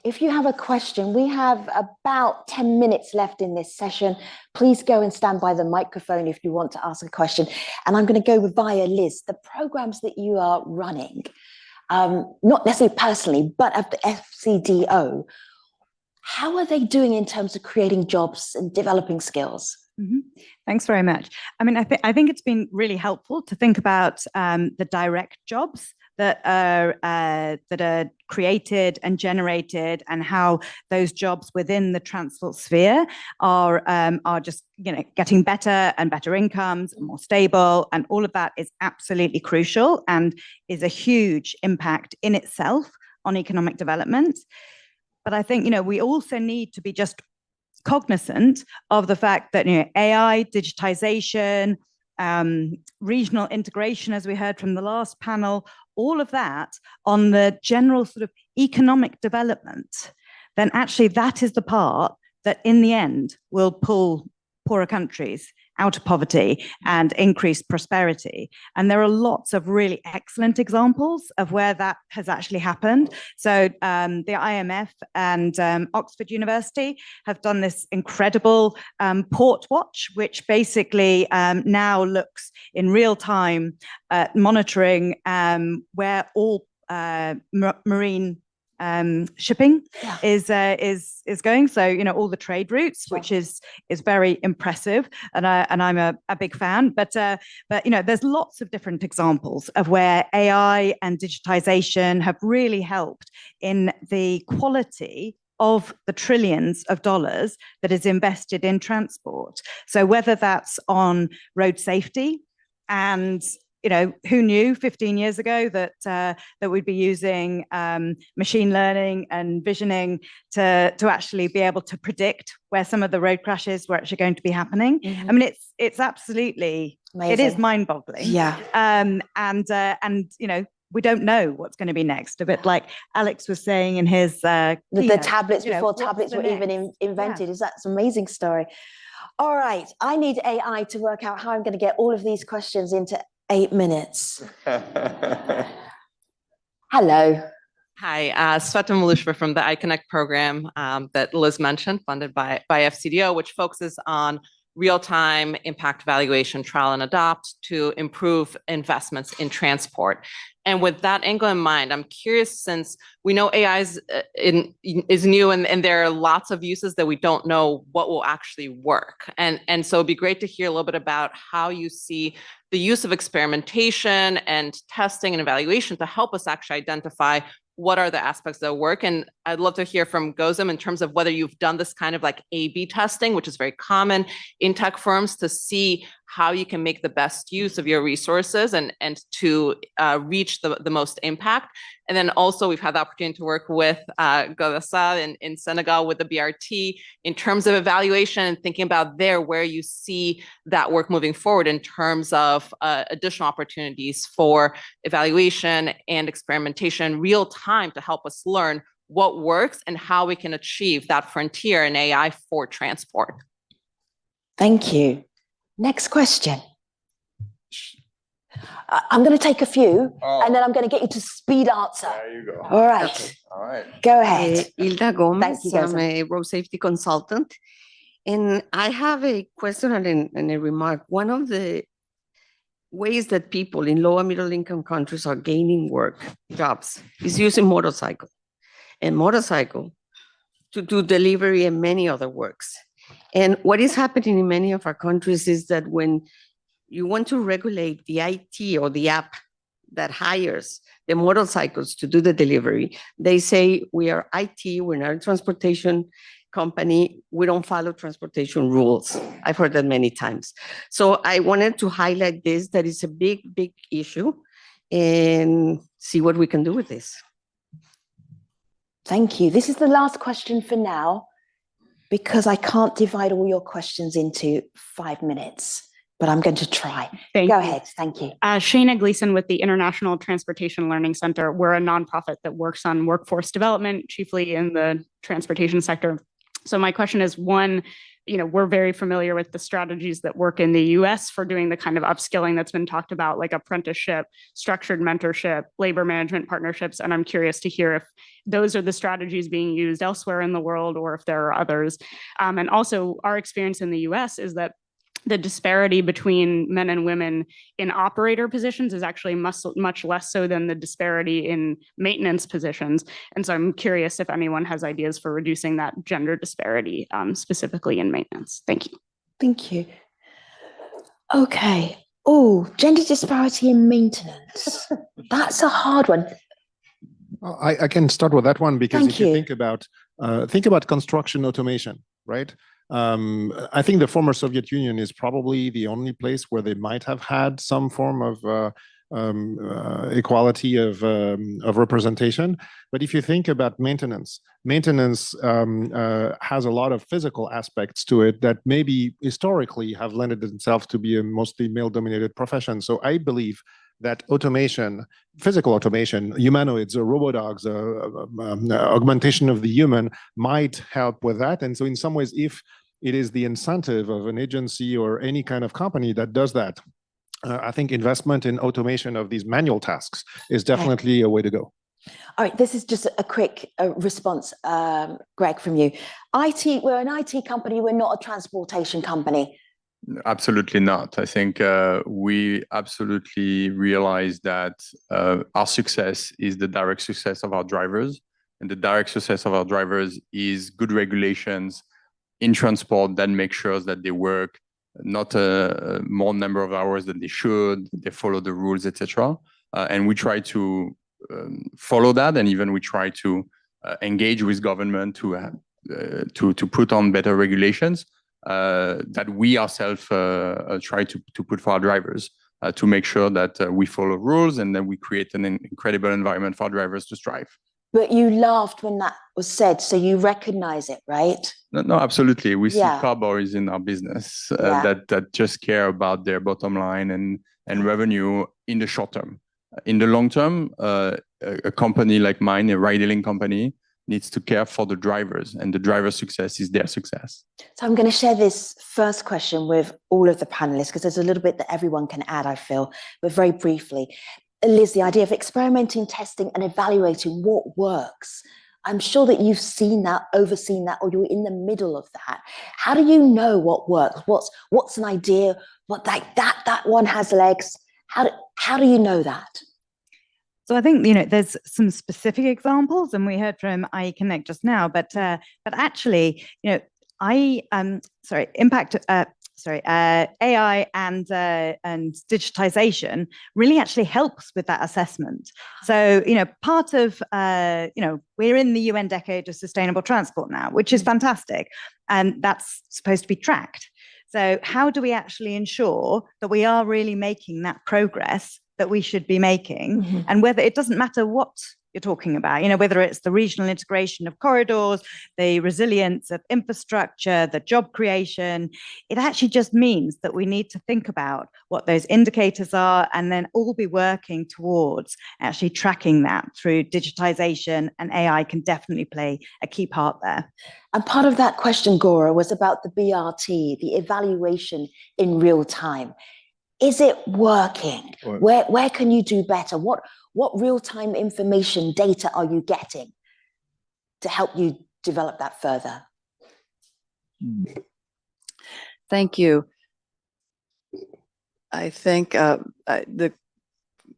If you have a question, we have about 10 minutes left in this session. Please go and stand by the microphone if you want to ask a question. And I'm going to go via Liz. The programs that you are running, not necessarily personally, but at the FCDO, how are they doing in terms of creating jobs and developing skills? Thanks very much. I mean, I think it's been really helpful to think about the direct jobs that are created and generated, and how those jobs within the transport sphere are just getting better and better incomes and more stable, and all of that is absolutely crucial and is a huge impact in itself on economic development. But I think we also need to be just cognizant of the fact that AI, digitization, regional integration, as we heard from the last panel, all of that on the general sort of economic development, then actually that is the part that in the end will pull poorer countries out of poverty and increase prosperity. And there are lots of really excellent examples of where that has actually happened. So the IMF and Oxford University have done this incredible port watch, which basically now looks in real time at monitoring where all marine shipping is going. So all the trade routes, which is very impressive, and I'm a big fan. But there's lots of different examples of where AI and digitization have really helped in the quality of the trillions of dollars that is invested in transport. So whether that's on road safety, and who knew 15 years ago that we'd be using machine learning and visioning to actually be able to predict where some of the road crashes were actually going to be happening. I mean, it's absolutely amazing. It is mind-boggling. And we don't know what's going to be next. A bit like Alex was saying in his the tablets before tablets were even invented. That's an amazing story. All right, I need AI to work out how I'm going to get all of these questions into 8 minutes. Hello. Hi, Sveta Malushva from the iConnect program that Liz mentioned, funded by FCDO, which focuses on real-time impact evaluation, trial and adopt to improve investments in transport. And with that angle in mind, I'm curious, since we know AI is new and there are lots of uses that we don't know what will actually work. And so it'd be great to hear a little bit about how you see the use of experimentation and testing and evaluation to help us actually identify what are the aspects that work. And I'd love to hear from Gozem in terms of whether you've done this kind of like A/B testing, which is very common in tech firms, to see how you can make the best use of your resources and to reach the most impact. And then also we've had the opportunity to work with Godassa in Senegal with the BRT in terms of evaluation and thinking about where you see that work moving forward in terms of additional opportunities for evaluation and experimentation real time to help us learn what works and how we can achieve that frontier in AI for transport. Thank you. Next question. I'm going to take a few and then I'm going to get you to speed answer. There you go. All right. Okay. All right. Go ahead. Hilda Gomez, Thank you, I'm Gozem. a road safety consultant. And I have a question and a remark. One of the ways that people in low and middle income countries are gaining jobs, is using motorcycle to do delivery and many other works. And what is happening in many of our countries is that when you want to regulate the IT or the app that hires the motorcycles to do the delivery, they say, we are IT, we're not a transportation company, we don't follow transportation rules. I've heard that many times. So I wanted to highlight this, that is a big, big issue, and see what we can do with this. Thank you. This is the last question for now, because I can't divide all your questions into 5 minutes, but I'm going to try. Go ahead. Thank you. Shayna Gleason with the International Transportation Learning Center. We're a nonprofit that works on workforce development, chiefly in the transportation sector. So my question is, one, we're very familiar with the strategies that work in the US for doing the kind of upskilling that's been talked about, like apprenticeship, structured mentorship, labor management partnerships. And I'm curious to hear if those are the strategies being used elsewhere in the world or if there are others. And also our experience in the US is that the disparity between men and women in operator positions is actually much less so than the disparity in maintenance positions. And so I'm curious if anyone has ideas for reducing that gender disparity, specifically in maintenance. Thank you. Thank you. Okay. Oh, gender disparity in maintenance. That's a hard one. I can start with that one, because Thank if you you. think about construction automation, right? I think the former Soviet Union is probably the only place where they might have had some form of equality of representation. But if you think about maintenance has a lot of physical aspects to it that maybe historically have lended themselves to be a mostly male-dominated profession. So I believe that automation, physical automation, humanoids, robodogs, augmentation of the human might help with that. And so in some ways, if it is the incentive of an agency or any kind of company that does that, I think investment in automation of these manual tasks is definitely a way to go. All right, this is just a quick response, Greg, from you. We're an IT company, we're not a transportation company. Absolutely not. I think we absolutely realize that our success is the direct success of our drivers, and the direct success of our drivers is good regulations in transport that make sure that they work not a more number of hours than they should, they follow the rules, etc. And we try to follow that, and even we try to engage with government to put on better regulations. That we ourselves try to put for our drivers to make sure that we follow rules and then we create an incredible environment for our drivers to strive. But you laughed when that was said, so you recognize it, right? No, absolutely. We see cowboys in our business that just care about their bottom line and revenue in the short term. In the long term, a company like mine, a ride-hailing company, needs to care for the drivers, and the driver's success is their success. So I'm going to share this first question with all of the panelists, because there's a little bit that everyone can add, I feel, but very briefly. Liz, the idea of experimenting, testing, and evaluating what works. I'm sure that you've seen that, overseen that, or you're in the middle of that. How do you know what works? What's an idea? What that one has legs? How do you know that? So I think, there's some specific examples, and we heard from iConnect just now, but actually, impact AI and digitization really actually helps with that assessment. So, part of, we're in the UN Decade of Sustainable Transport now, which is fantastic, and that's supposed to be tracked. So how do we actually ensure that we are really making that progress that we should be making, and whether it doesn't matter what you're talking about, whether it's the regional integration of corridors, the resilience of infrastructure, the job creation, it actually just means that we need to think about what those indicators are and then all be working towards actually tracking that through digitization, and AI can definitely play a key part there. And part of that question, Gora, was about the BRT, the evaluation in real time. Is it working? Where can you do better? What real-time information data are you getting to help you develop that further? Thank you. I think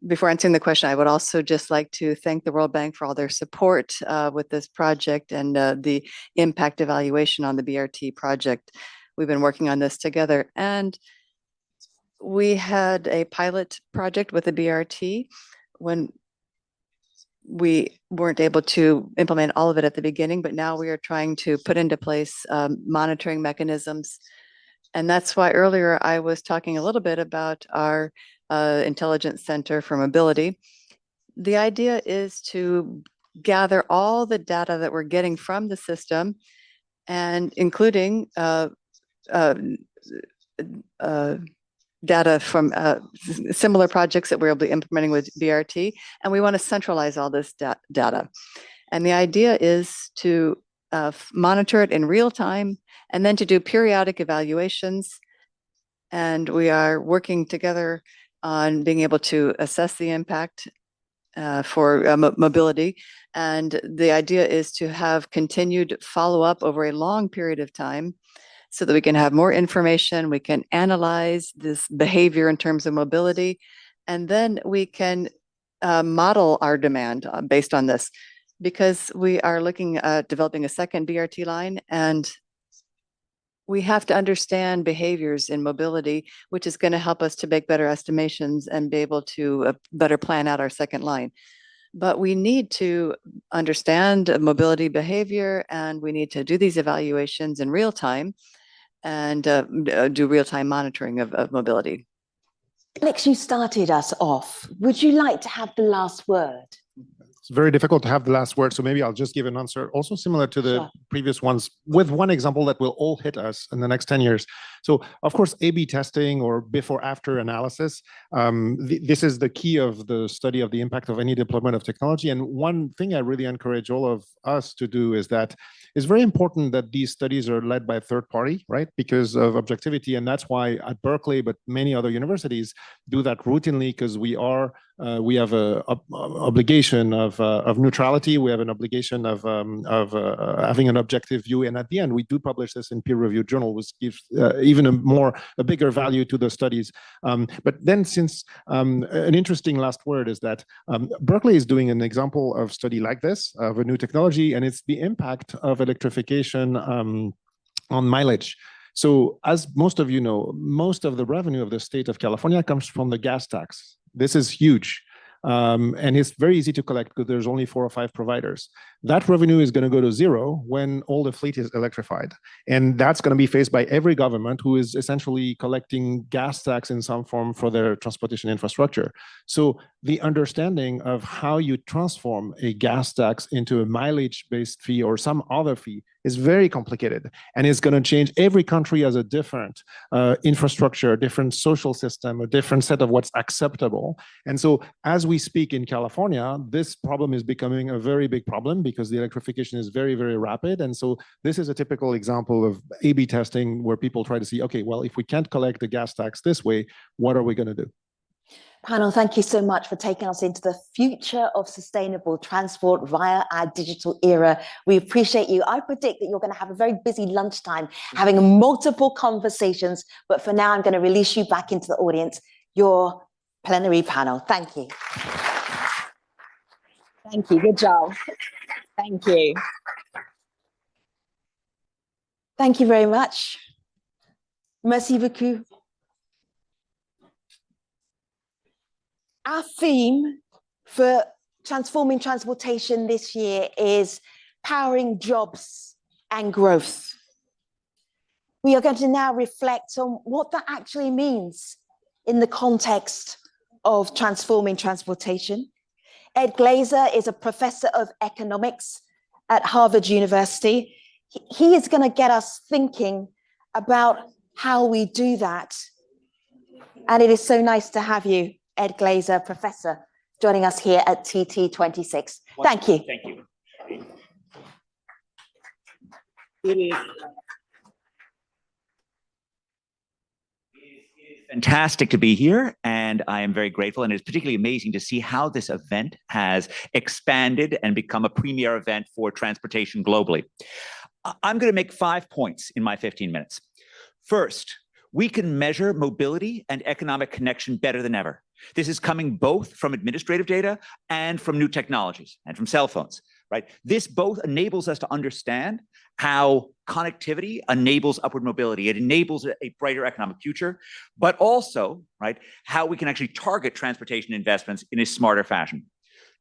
before answering the question, I would also just like to thank the World Bank for all their support with this project and the impact evaluation on the BRT project. We've been working on this together, and we had a pilot project with the BRT when we weren't able to implement all of it at the beginning, but now we are trying to put into place monitoring mechanisms. And that's why earlier I was talking a little bit about our intelligence center for mobility. The idea is to gather all the data that we're getting from the system, and including data from similar projects that we'll be implementing with BRT, and we want to centralize all this data. And the idea is to monitor it in real time and then to do periodic evaluations. And we are working together on being able to assess the impact for mobility. And the idea is to have continued follow-up over a long period of time, so that we can have more information, we can analyze this behavior in terms of mobility, and then we can model our demand based on this, because we are looking at developing a second BRT line, and we have to understand behaviors in mobility, which is going to help us to make better estimations and be able to better plan out our second line. But we need to understand mobility behavior, and we need to do these evaluations in real time and do real-time monitoring of mobility. Alex, you started us off. Would you like to have the last word? It's very difficult to have the last word, so maybe I'll just give an answer also similar to the previous ones, with one example that will all hit us in the next 10 years. So of course, A/B testing or before-after analysis, this is the key of the study of the impact of any deployment of technology. And one thing I really encourage all of us to do is that it's very important that these studies are led by a third party, right? Because of objectivity. And that's why at Berkeley, but many other universities do that routinely, because we have an obligation of neutrality. We have an obligation of having an objective view. And at the end, we do publish this in peer-reviewed journal, which gives even a bigger value to the studies. But then, since an interesting last word is that Berkeley is doing an example of study like this, of a new technology, and it's the impact of electrification on mileage. So as most of you know, most of the revenue of the state of California comes from the gas tax. This is huge. And it's very easy to collect because there's only 4 or 5 providers. That revenue is going to go to zero when all the fleet is electrified. And that's going to be faced by every government who is essentially collecting gas tax in some form for their transportation infrastructure. So the understanding of how you transform a gas tax into a mileage-based fee or some other fee is very complicated, and it's going to change. Every country has a different infrastructure, a different social system, a different set of what's acceptable. And so as we speak in California, this problem is becoming a very big problem because the electrification is very, very rapid. And so this is a typical example of A/B testing where people try to see, okay, well, if we can't collect the gas tax this way, what are we going to do? Panel, thank you so much for taking us into the future of sustainable transport via our digital era. We appreciate you. I predict that you're going to have a very busy lunchtime having multiple conversations, but for now, I'm going to release you back into the audience, your plenary panel. Thank you. Thank you. Good job. Thank you. Thank you very much. Merci beaucoup. Our theme for transforming transportation this year is powering jobs and growth. We are going to now reflect on what that actually means in the context of transforming transportation. Ed Glazer is a professor of economics at Harvard University. He is going to get us thinking about how we do that. And it is so nice to have you, Ed Glazer, professor, joining us here at TT26. Thank you. Thank you. It is fantastic to be here, and I am very grateful, and it's particularly amazing to see how this event has expanded and become a premier event for transportation globally. I'm going to make 5 points in my 15 minutes. First, we can measure mobility and economic connection better than ever. This is coming both from administrative data and from new technologies and from cell phones, right? This both enables us to understand how connectivity enables upward mobility. It enables a brighter economic future, but also, right, how we can actually target transportation investments in a smarter fashion.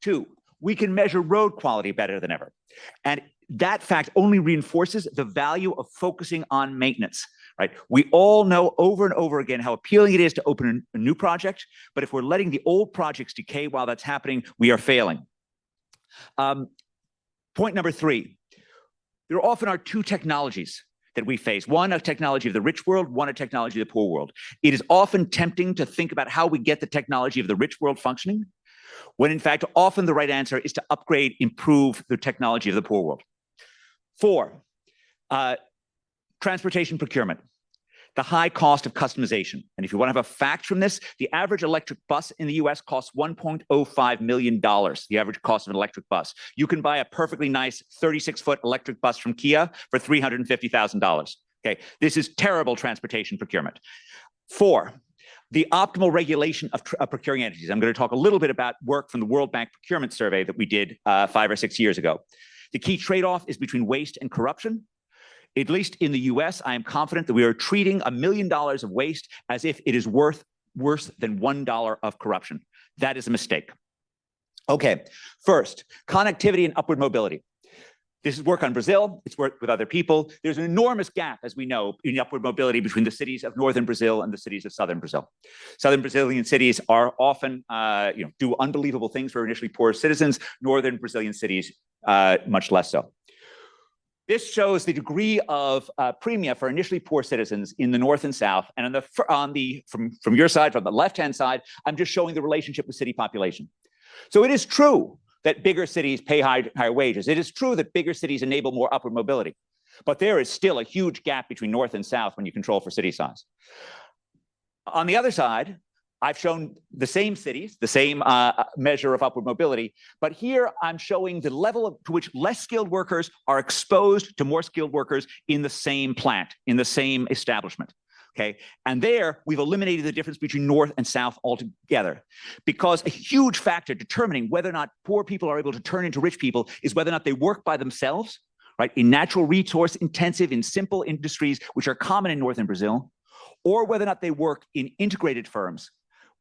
2, we can measure road quality better than ever. And that fact only reinforces the value of focusing on maintenance, right? We all know over and over again how appealing it is to open a new project, but if we're letting the old projects decay while that's happening, we are failing. Point number 3, there often are 2 technologies that we face. One, a technology of the rich world, one, a technology of the poor world. It is often tempting to think about how we get the technology of the rich world functioning, when in fact, often the right answer is to upgrade, improve the technology of the poor world. 4, transportation procurement, the high cost of customization. And if you want to have a fact from this, the average electric bus in the US costs $1.05 million, the average cost of an electric bus. You can buy a perfectly nice 36-foot electric bus from Kia for $350,000. Okay, this is terrible transportation procurement. 4, the optimal regulation of procuring entities. I'm going to talk a little bit about work from the World Bank procurement survey that we did 5 or 6 years ago. The key trade-off is between waste and corruption. At least in the US, I am confident that we are treating $1 million of waste as if it is worth worse than $1 of corruption. That is a mistake. Okay, first, connectivity and upward mobility. This is work on Brazil. It's work with other people. There's an enormous gap, as we know, in upward mobility between the cities of northern Brazil and the cities of southern Brazil. Southern Brazilian cities are often, do unbelievable things for initially poor citizens. Northern Brazilian cities, much less so. This shows the degree of premia for initially poor citizens in the north and south. And from your side, from the left-hand side, I'm just showing the relationship with city population. So it is true that bigger cities pay higher wages. It is true that bigger cities enable more upward mobility. But there is still a huge gap between north and south when you control for city size. On the other side, I've shown the same cities, the same measure of upward mobility, but here I'm showing the level to which less skilled workers are exposed to more skilled workers in the same plant, in the same establishment. Okay, and there we've eliminated the difference between north and south altogether, because a huge factor determining whether or not poor people are able to turn into rich people is whether or not they work by themselves, right, in natural resource intensive, in simple industries which are common in northern Brazil, or whether or not they work in integrated firms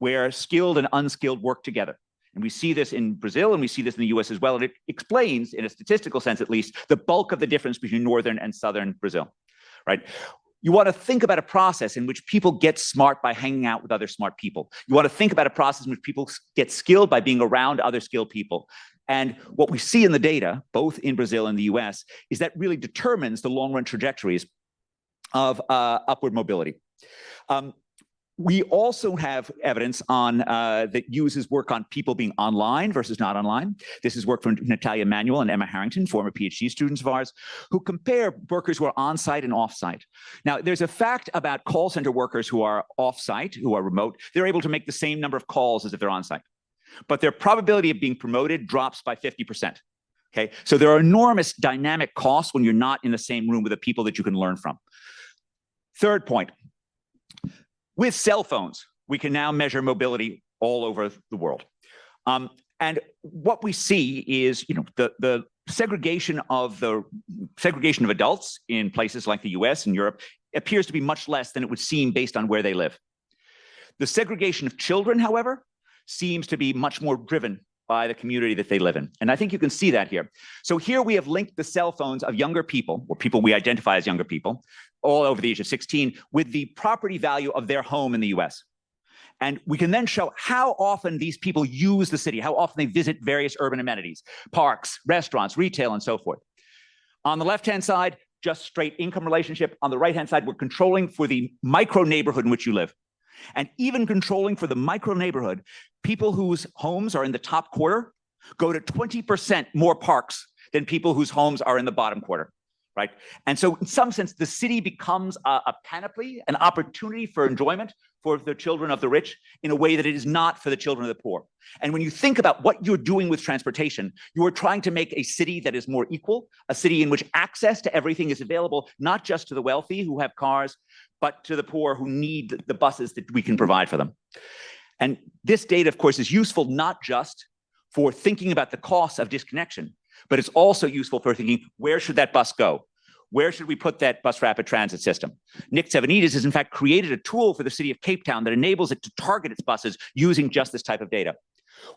where skilled and unskilled work together. And we see this in Brazil and we see this in the US as well. And it explains, in a statistical sense at least, the bulk of the difference between northern and southern Brazil, right? You want to think about a process in which people get smart by hanging out with other smart people. You want to think about a process in which people get skilled by being around other skilled people. And what we see in the data, both in Brazil and the US, is that really determines the long-run trajectories of upward mobility. We also have evidence on that uses work on people being online versus not online. This is work from Natalia Manuel and Emma Harrington, former PhD students of ours, who compare workers who are on-site and off-site. Now, there's a fact about call center workers who are off-site, who are remote. They're able to make the same number of calls as if they're on-site, but their probability of being promoted drops by 50%. Okay, so there are enormous dynamic costs when you're not in the same room with the people that you can learn from. Third point. With cell phones, we can now measure mobility all over the world. And what we see is, the segregation of adults in places like the US and Europe appears to be much less than it would seem based on where they live. The segregation of children, however, seems to be much more driven by the community that they live in. And I think you can see that here. So here we have linked the cell phones of younger people, or people we identify as younger people, all over the age of 16, with the property value of their home in the US. And we can then show how often these people use the city, how often they visit various urban amenities, parks, restaurants, retail, and so forth. On the left-hand side, just straight income relationship. On the right-hand side, we're controlling for the micro neighborhood in which you live. And even controlling for the micro neighborhood, people whose homes are in the top quarter go to 20% more parks than people whose homes are in the bottom quarter, right? And so in some sense, the city becomes a panoply, an opportunity for enjoyment for the children of the rich in a way that it is not for the children of the poor. And when you think about what you're doing with transportation, you are trying to make a city that is more equal, a city in which access to everything is available, not just to the wealthy who have cars, but to the poor who need the buses that we can provide for them. And this data, of course, is useful not just for thinking about the costs of disconnection, but it's also useful for thinking, where should that bus go? Where should we put that bus rapid transit system? Nick Tsevenides has in fact created a tool for the city of Cape Town that enables it to target its buses using just this type of data.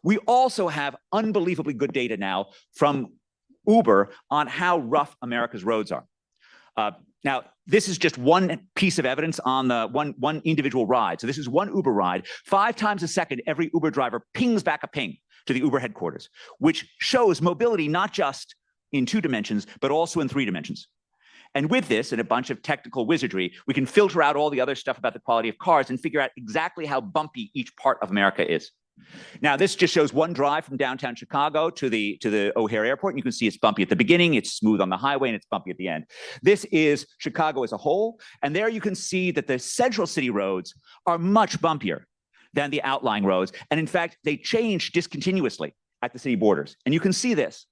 We also have unbelievably good data now from Uber on how rough America's roads are. Now, this is just one piece of evidence on the one individual ride. So this is one Uber ride. 5 times a second, every Uber driver pings back a ping to the Uber headquarters, which shows mobility not just in 2 dimensions, but also in 3 dimensions. And with this and a bunch of technical wizardry, we can filter out all the other stuff about the quality of cars and figure out exactly how bumpy each part of America is. Now, this just shows one drive from downtown Chicago to the O'Hare Airport. And you can see it's bumpy at the beginning, it's smooth on the highway, and it's bumpy at the end. This is Chicago as a whole. And there you can see that the central city roads are much bumpier than the outlying roads. And in fact, they change discontinuously at the city borders. And you can see this.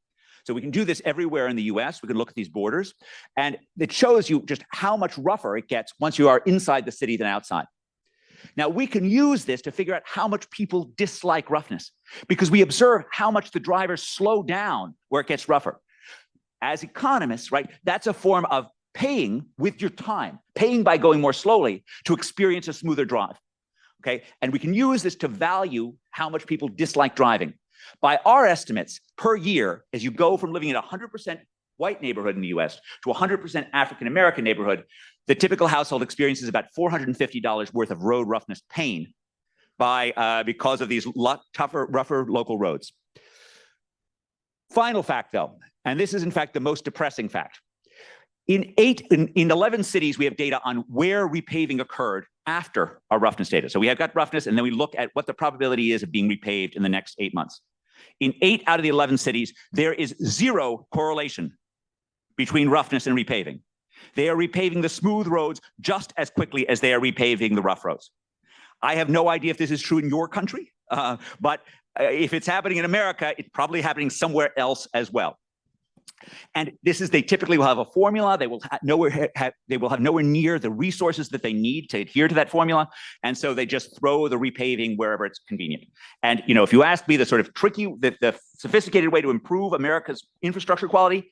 So we can do this everywhere in the US. We can look at these borders, and it shows you just how much rougher it gets once you are inside the city than outside. Now, we can use this to figure out how much people dislike roughness, because we observe how much the drivers slow down where it gets rougher. As economists, right, that's a form of paying with your time, paying by going more slowly to experience a smoother drive, okay? And we can use this to value how much people dislike driving. By our estimates, per year, as you go from living in a 100% white neighborhood in the US to a 100% African-American neighborhood, the typical household experiences about $450 worth of road roughness pain because of these tougher, rougher local roads. Final fact, though, and this is in fact the most depressing fact. In 11 cities, we have data on where repaving occurred after our roughness data. So we have got roughness, and then we look at what the probability is of being repaved in the next 8 months. In 8 out of the 11 cities, there is 0 correlation between roughness and repaving. They are repaving the smooth roads just as quickly as they are repaving the rough roads. I have no idea if this is true in your country, but if it's happening in America, it's probably happening somewhere else as well. And this is, they typically will have a formula. They will have nowhere near the resources that they need to adhere to that formula. And so they just throw the repaving wherever it's convenient. And, you know, if you ask me the sort of tricky, the sophisticated way to improve America's infrastructure quality,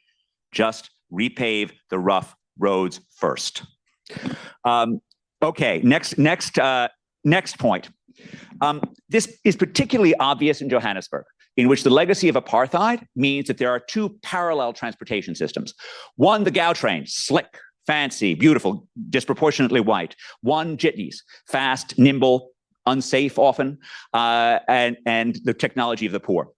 just repave the rough roads first. Okay, next point. This is particularly obvious in Johannesburg, in which the legacy of apartheid means that there are 2 parallel transportation systems. One, the Gautrain, slick, fancy, beautiful, disproportionately white. One, jitneys, fast, nimble, unsafe often, and the technology of the poor.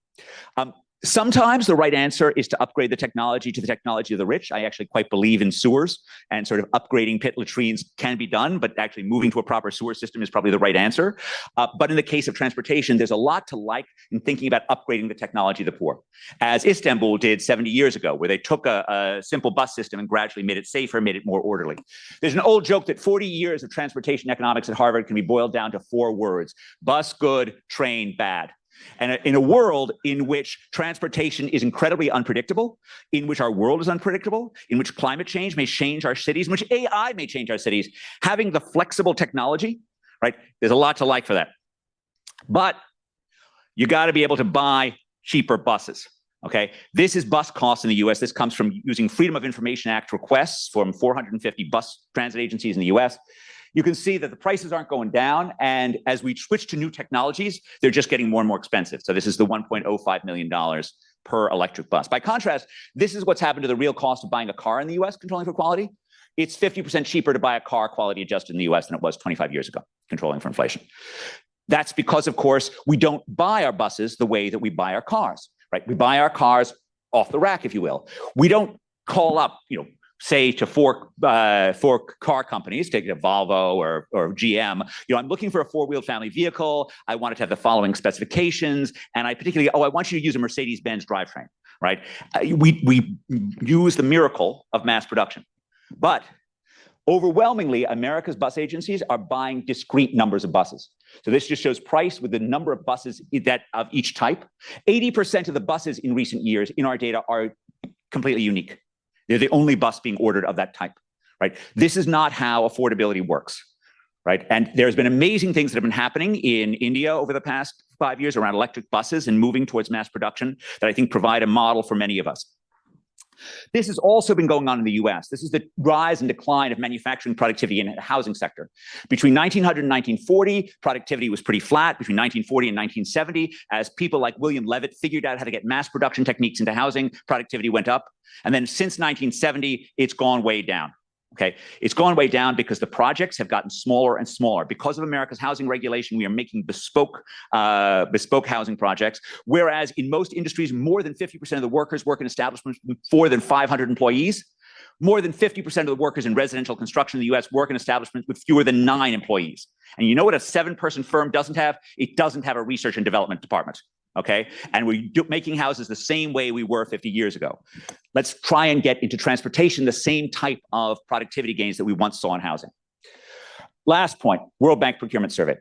Sometimes the right answer is to upgrade the technology to the technology of the rich. I actually quite believe in sewers, and sort of upgrading pit latrines can be done, but actually moving to a proper sewer system is probably the right answer. But in the case of transportation, there's a lot to like in thinking about upgrading the technology of the poor, as Istanbul did 70 years ago, where they took a simple bus system and gradually made it safer, made it more orderly. There's an old joke that 40 years of transportation economics at Harvard can be boiled down to 4 words: bus good, train bad. And in a world in which transportation is incredibly unpredictable, in which our world is unpredictable, in which climate change may change our cities, in which AI may change our cities, having the flexible technology, right? There's a lot to like for that. But you got to be able to buy cheaper buses. Okay, this is bus costs in the US. This comes from using Freedom of Information Act requests from 450 bus transit agencies in the US. You can see that the prices aren't going down. And as we switch to new technologies, they're just getting more and more expensive. So this is the $1.05 million per electric bus. By contrast, this is what's happened to the real cost of buying a car in the US, controlling for quality. It's 50% cheaper to buy a car quality adjusted in the US than it was 25 years ago, controlling for inflation. That's because, of course, we don't buy our buses the way that we buy our cars, right? We buy our cars off the rack, if you will. We don't call up, say to four car companies, take a Volvo or GM, I'm looking for a four-wheeled family vehicle. I want it to have the following specifications. And I particularly, I want you to use a Mercedes-Benz drivetrain, right? We use the miracle of mass production. But overwhelmingly, America's bus agencies are buying discrete numbers of buses. So this just shows price with the number of buses of each type. 80% of the buses in recent years in our data are completely unique. They're the only bus being ordered of that type, right? This is not how affordability works, right? And there's been amazing things that have been happening in India over the past 5 years around electric buses and moving towards mass production that I think provide a model for many of us. This has also been going on in the US. This is the rise and decline of manufacturing productivity in the housing sector. Between 1900 and 1940, productivity was pretty flat. Between 1940 and 1970, as people like William Levitt figured out how to get mass production techniques into housing, productivity went up. And then since 1970, it's gone way down. Okay, it's gone way down because the projects have gotten smaller and smaller. Because of America's housing regulation, we are making bespoke housing projects, whereas in most industries, more than 50% of the workers work in establishments with more than 500 employees. More than 50% of the workers in residential construction in the US work in establishments with fewer than 9 employees. And you know what a 7-person firm doesn't have? It doesn't have a research and development department. Okay, and we're making houses the same way we were 50 years ago. Let's try and get into transportation the same type of productivity gains that we once saw in housing. Last point, World Bank Procurement Survey.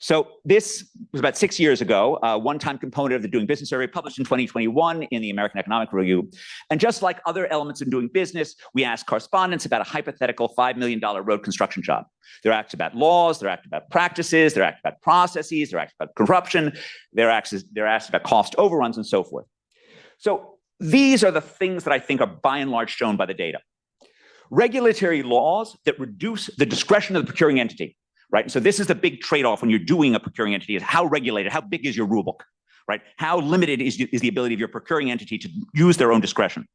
So this was about 6 years ago, a one-time component of the Doing Business Survey published in 2021 in the American Economic Review. And just like other elements in doing business, we asked correspondents about a hypothetical $5 million road construction job. They're asked about laws, they're asked about practices, they're asked about processes, they're asked about corruption, they're asked about cost overruns and so forth. So these are the things that I think are by and large shown by the data. Regulatory laws that reduce the discretion of the procuring entity. Right. So this is the big trade-off when you're doing a procuring entity is how regulated, how big is your rule book, right? How limited is the ability of your procuring entity to use their own discretion?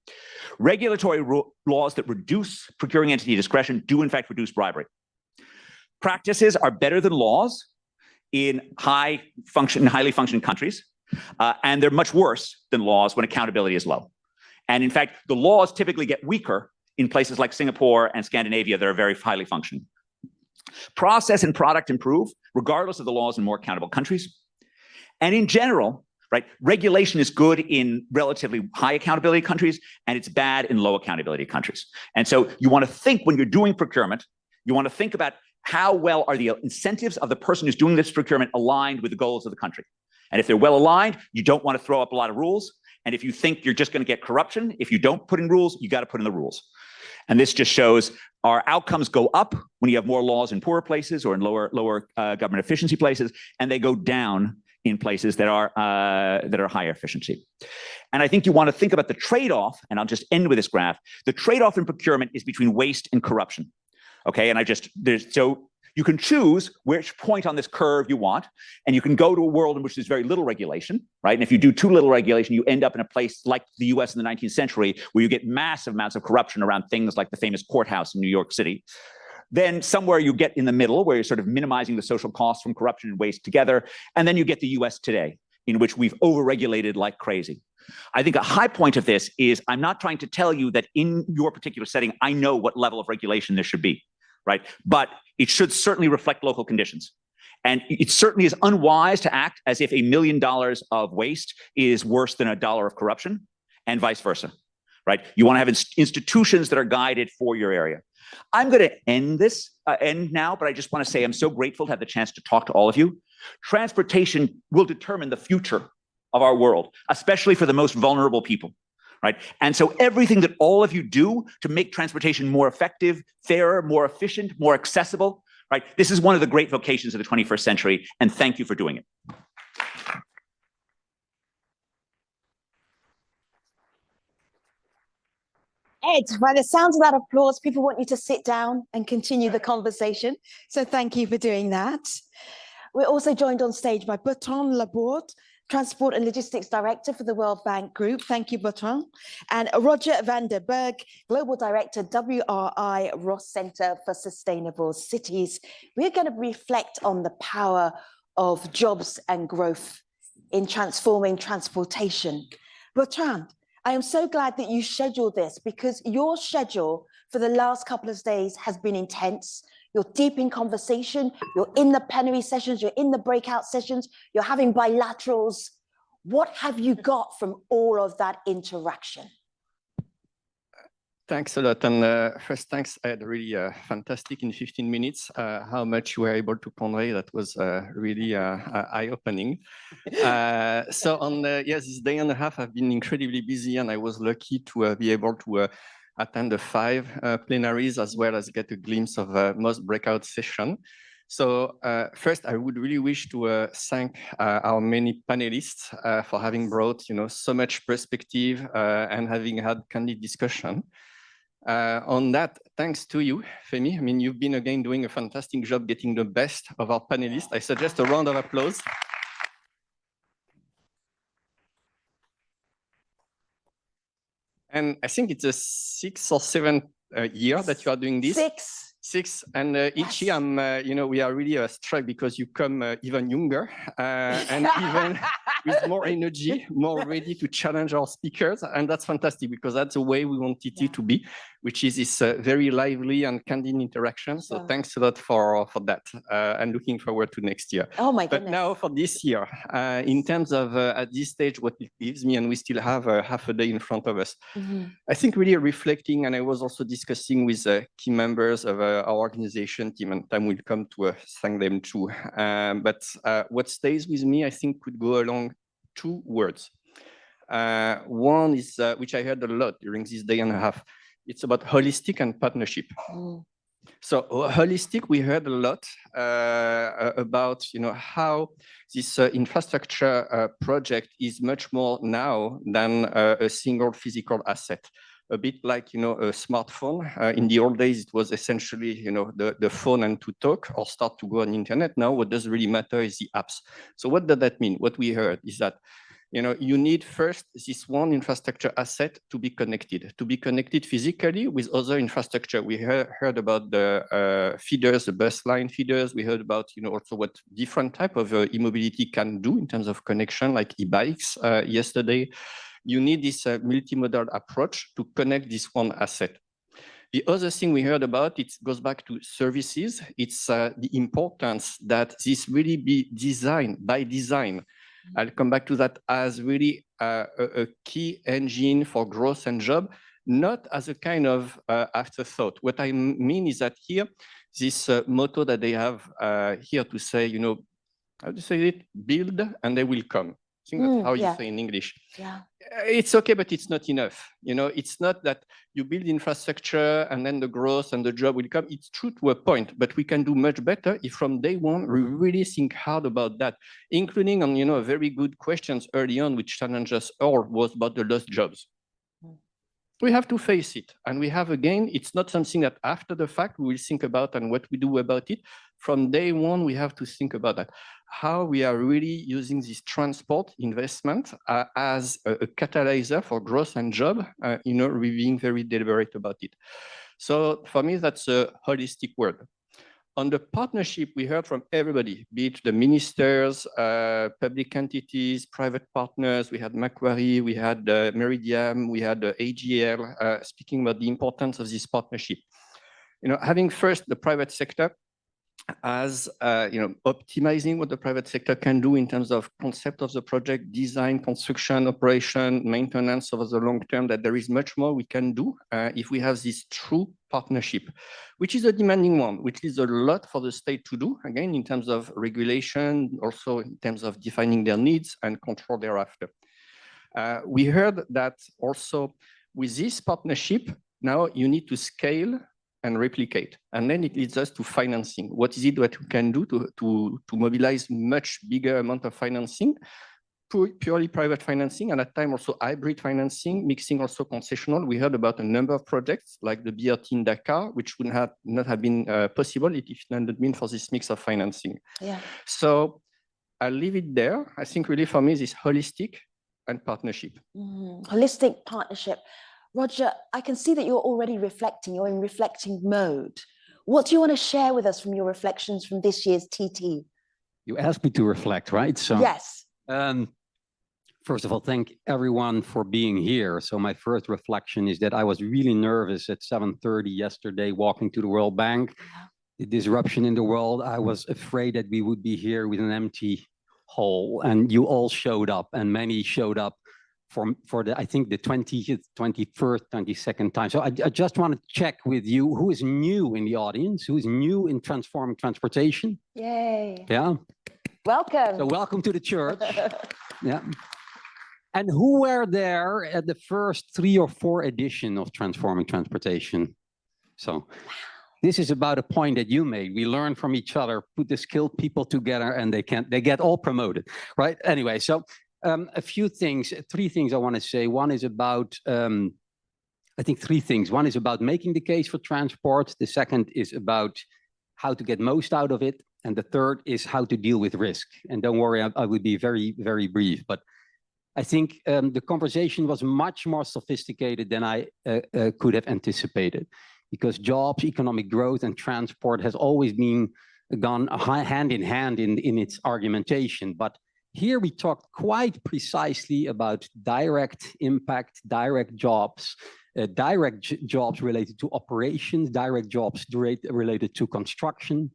Regulatory laws that reduce procuring entity discretion do in fact reduce bribery. Practices are better than laws in highly functioning countries, and they're much worse than laws when accountability is low. And in fact, the laws typically get weaker in places like Singapore and Scandinavia that are very highly functioning. Process and product improve, regardless of the laws in more accountable countries. And in general, right, regulation is good in relatively high accountability countries, and it's bad in low accountability countries. And so you want to think when you're doing procurement, you want to think about how well are the incentives of the person who's doing this procurement aligned with the goals of the country. And if they're well aligned, you don't want to throw up a lot of rules. And if you think you're just going to get corruption, if you don't put in rules, you got to put in the rules. And this just shows our outcomes go up when you have more laws in poorer places or in lower government efficiency places, and they go down in places that are higher efficiency. And I think you want to think about the trade-off, and I'll just end with this graph. The trade-off in procurement is between waste and corruption. Okay, and so you can choose which point on this curve you want, and you can go to a world in which there's very little regulation, right? And if you do too little regulation, you end up in a place like the US in the 19th century, where you get massive amounts of corruption around things like the famous courthouse in New York City. Then somewhere you get in the middle, where you're sort of minimizing the social costs from corruption and waste together. And then you get the US today, in which we've overregulated like crazy. I think a high point of this is I'm not trying to tell you that in your particular setting, I know what level of regulation there should be, right? But it should certainly reflect local conditions. And it certainly is unwise to act as if $1 million of waste is worse than $1 of corruption, and vice versa, right? You want to have institutions that are guided for your area. I'm going to end now, but I just want to say I'm so grateful to have the chance to talk to all of you. Transportation will determine the future of our world, especially for the most vulnerable people, right? And so everything that all of you do to make transportation more effective, fairer, more efficient, more accessible, right? This is one of the great vocations of the 21st century, and thank you for doing it. Ed, by the sounds of that applause, people want you to sit down and continue the conversation. So thank you for doing that. We're also joined on stage by Bertrand Laborde, Transport and Logistics Director for the World Bank Group. Thank you, Bertrand. And Roger van der Berg, Global Director, WRI Ross Center for Sustainable Cities. We're going to reflect on the power of jobs and growth in transforming transportation. Bertrand, I am so glad that you scheduled this because your schedule for the last couple of days has been intense. You're deep in conversation, you're in the plenary sessions, you're in the breakout sessions, you're having bilaterals. What have you got from all of that interaction? Thanks a lot. And first, thanks, Ed, really fantastic in 15 minutes, how much you were able to convey. That was really eye-opening. So on this day and a half, I've been incredibly busy, and I was lucky to be able to attend the 5 plenaries, as well as get a glimpse of most breakout session. So first, I would really wish to thank our many panelists for having brought so much perspective and having had candid discussion. On that, thanks to you, Femi. I mean, you've been again doing a fantastic job getting the best of our panelists. I suggest a round of applause. And I think it's the 6th or 7th year that you are doing this. 6. And each year, we are really struck because you come even younger and even with more energy, more ready to challenge our speakers. And that's fantastic because that's the way we want it to be, which is this very lively and candid interaction. So thanks a lot for that and looking forward to next year. Oh my goodness. But now for this year, in terms of at this stage, what it gives me, and we still have half a day in front of us, I think really reflecting, and I was also discussing with key members of our organization team, and time will come to thank them too. But what stays with me, I think, could go along 2 words. One is, which I heard a lot during this day and a half, it's about holistic and partnership. So holistic, we heard a lot about how this infrastructure project is much more now than a single physical asset. A bit like a smartphone. In the old days, it was essentially the phone and to talk or start to go on the internet. Now, what does really matter is the apps. So what does that mean? What we heard is that you need first this one infrastructure asset to be connected physically with other infrastructure. We heard about the feeders, the bus line feeders. We heard about also what different type of e-mobility can do in terms of connection, like e-bikes yesterday. You need this multimodal approach to connect this one asset. The other thing we heard about, it goes back to services. It's the importance that this really be designed by design. I'll come back to that as really a key engine for growth and job, not as a kind of afterthought. What I mean is that here, this motto that they have here to say, how to say it, build and they will come. I think that's how you say in English. Yeah. It's okay, but it's not enough. It's not that you build infrastructure and then the growth and the job will come. It's true to a point, but we can do much better if from day one we really think hard about that, including on very good questions early on, which challenged us all, was about the lost jobs. We have to face it, and we have again. It's not something that after the fact we will think about and what we do about it. From day one, we have to think about that. How we are really using this transport investment as a catalyzer for growth and job, we're being very deliberate about it. So for me, that's a holistic word. On the partnership, we heard from everybody, be it the ministers, public entities, private partners. We had Macquarie, we had Meridiam, we had AGL, speaking about the importance of this partnership. Having first the private sector as optimizing what the private sector can do in terms of concept of the project, design, construction, operation, maintenance over the long term, that there is much more we can do if we have this true partnership, which is a demanding one, which is a lot for the state to do, again, in terms of regulation, also in terms of defining their needs and control thereafter. We heard that also with this partnership, now you need to scale and replicate. And then it leads us to financing. What is it that we can do to mobilize much bigger amount of financing? purely private financing, and at time also hybrid financing, mixing also concessional. We heard about a number of projects like the BRT in Dakar, which would not have been possible if it had not been for this mix of financing. Yeah. So I'll leave it there. I think really for me, this holistic and partnership. Holistic partnership. Roger, I can see that you're already reflecting. You're in reflecting mode. What do you want to share with us from your reflections from this year's TT? You asked me to reflect, right? So yes. First of all, thank everyone for being here. So my first reflection is that I was really nervous at 7:30 yesterday walking to the World Bank. The disruption in the world, I was afraid that we would be here with an empty hall, and you all showed up, and many showed up for the, I think, the 20th, 21st, 22nd time. So I just want to check with you, who is new in the audience, who is new in transforming transportation? Yay. Yeah. Welcome. So welcome to the church. Yeah. And who were there at the first 3 or 4 edition of Transforming Transportation? So this is about a point that you made. We learn from each other, put the skilled people together, and they get all promoted, right? Anyway, so a few things, 3 things I want to say. One is about, I think 3 things. One is about making the case for transport. The second is about how to get most out of it. And the third is how to deal with risk. And don't worry, I will be very, very brief. But I think the conversation was much more sophisticated than I could have anticipated, because jobs, economic growth, and transport has always been gone hand in hand in its argumentation. But here we talked quite precisely about direct impact, direct jobs, jobs related to operations, direct jobs related to construction,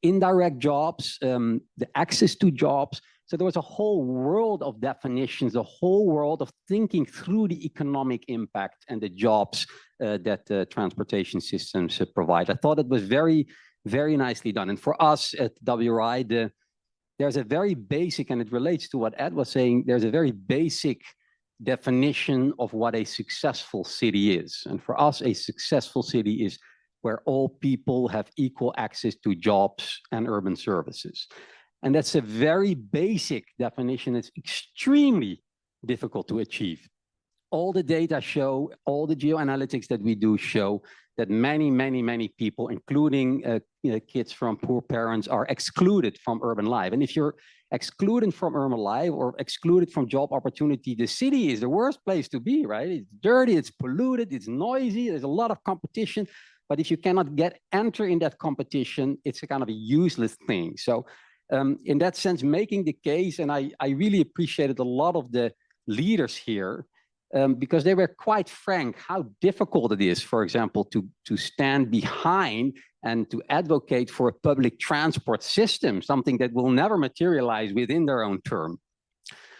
indirect jobs, the access to jobs. So there was a whole world of definitions, a whole world of thinking through the economic impact and the jobs that transportation systems provide. I thought it was very, very nicely done. And for us at WRI, there's a very basic, and it relates to what Ed was saying, there's a very basic definition of what a successful city is. And for us, a successful city is where all people have equal access to jobs and urban services. And that's a very basic definition. It's extremely difficult to achieve. All the data show, all the geoanalytics that we do show that many, many, many people, including kids from poor parents, are excluded from urban life. And if you're excluded from urban life or excluded from job opportunity, the city is the worst place to be, right? It's dirty, it's polluted, it's noisy, there's a lot of competition. But if you cannot enter in that competition, it's a kind of a useless thing. So in that sense, making the case, and I really appreciated a lot of the leaders here, because they were quite frank how difficult it is, for example, to stand behind and to advocate for a public transport system, something that will never materialize within their own term.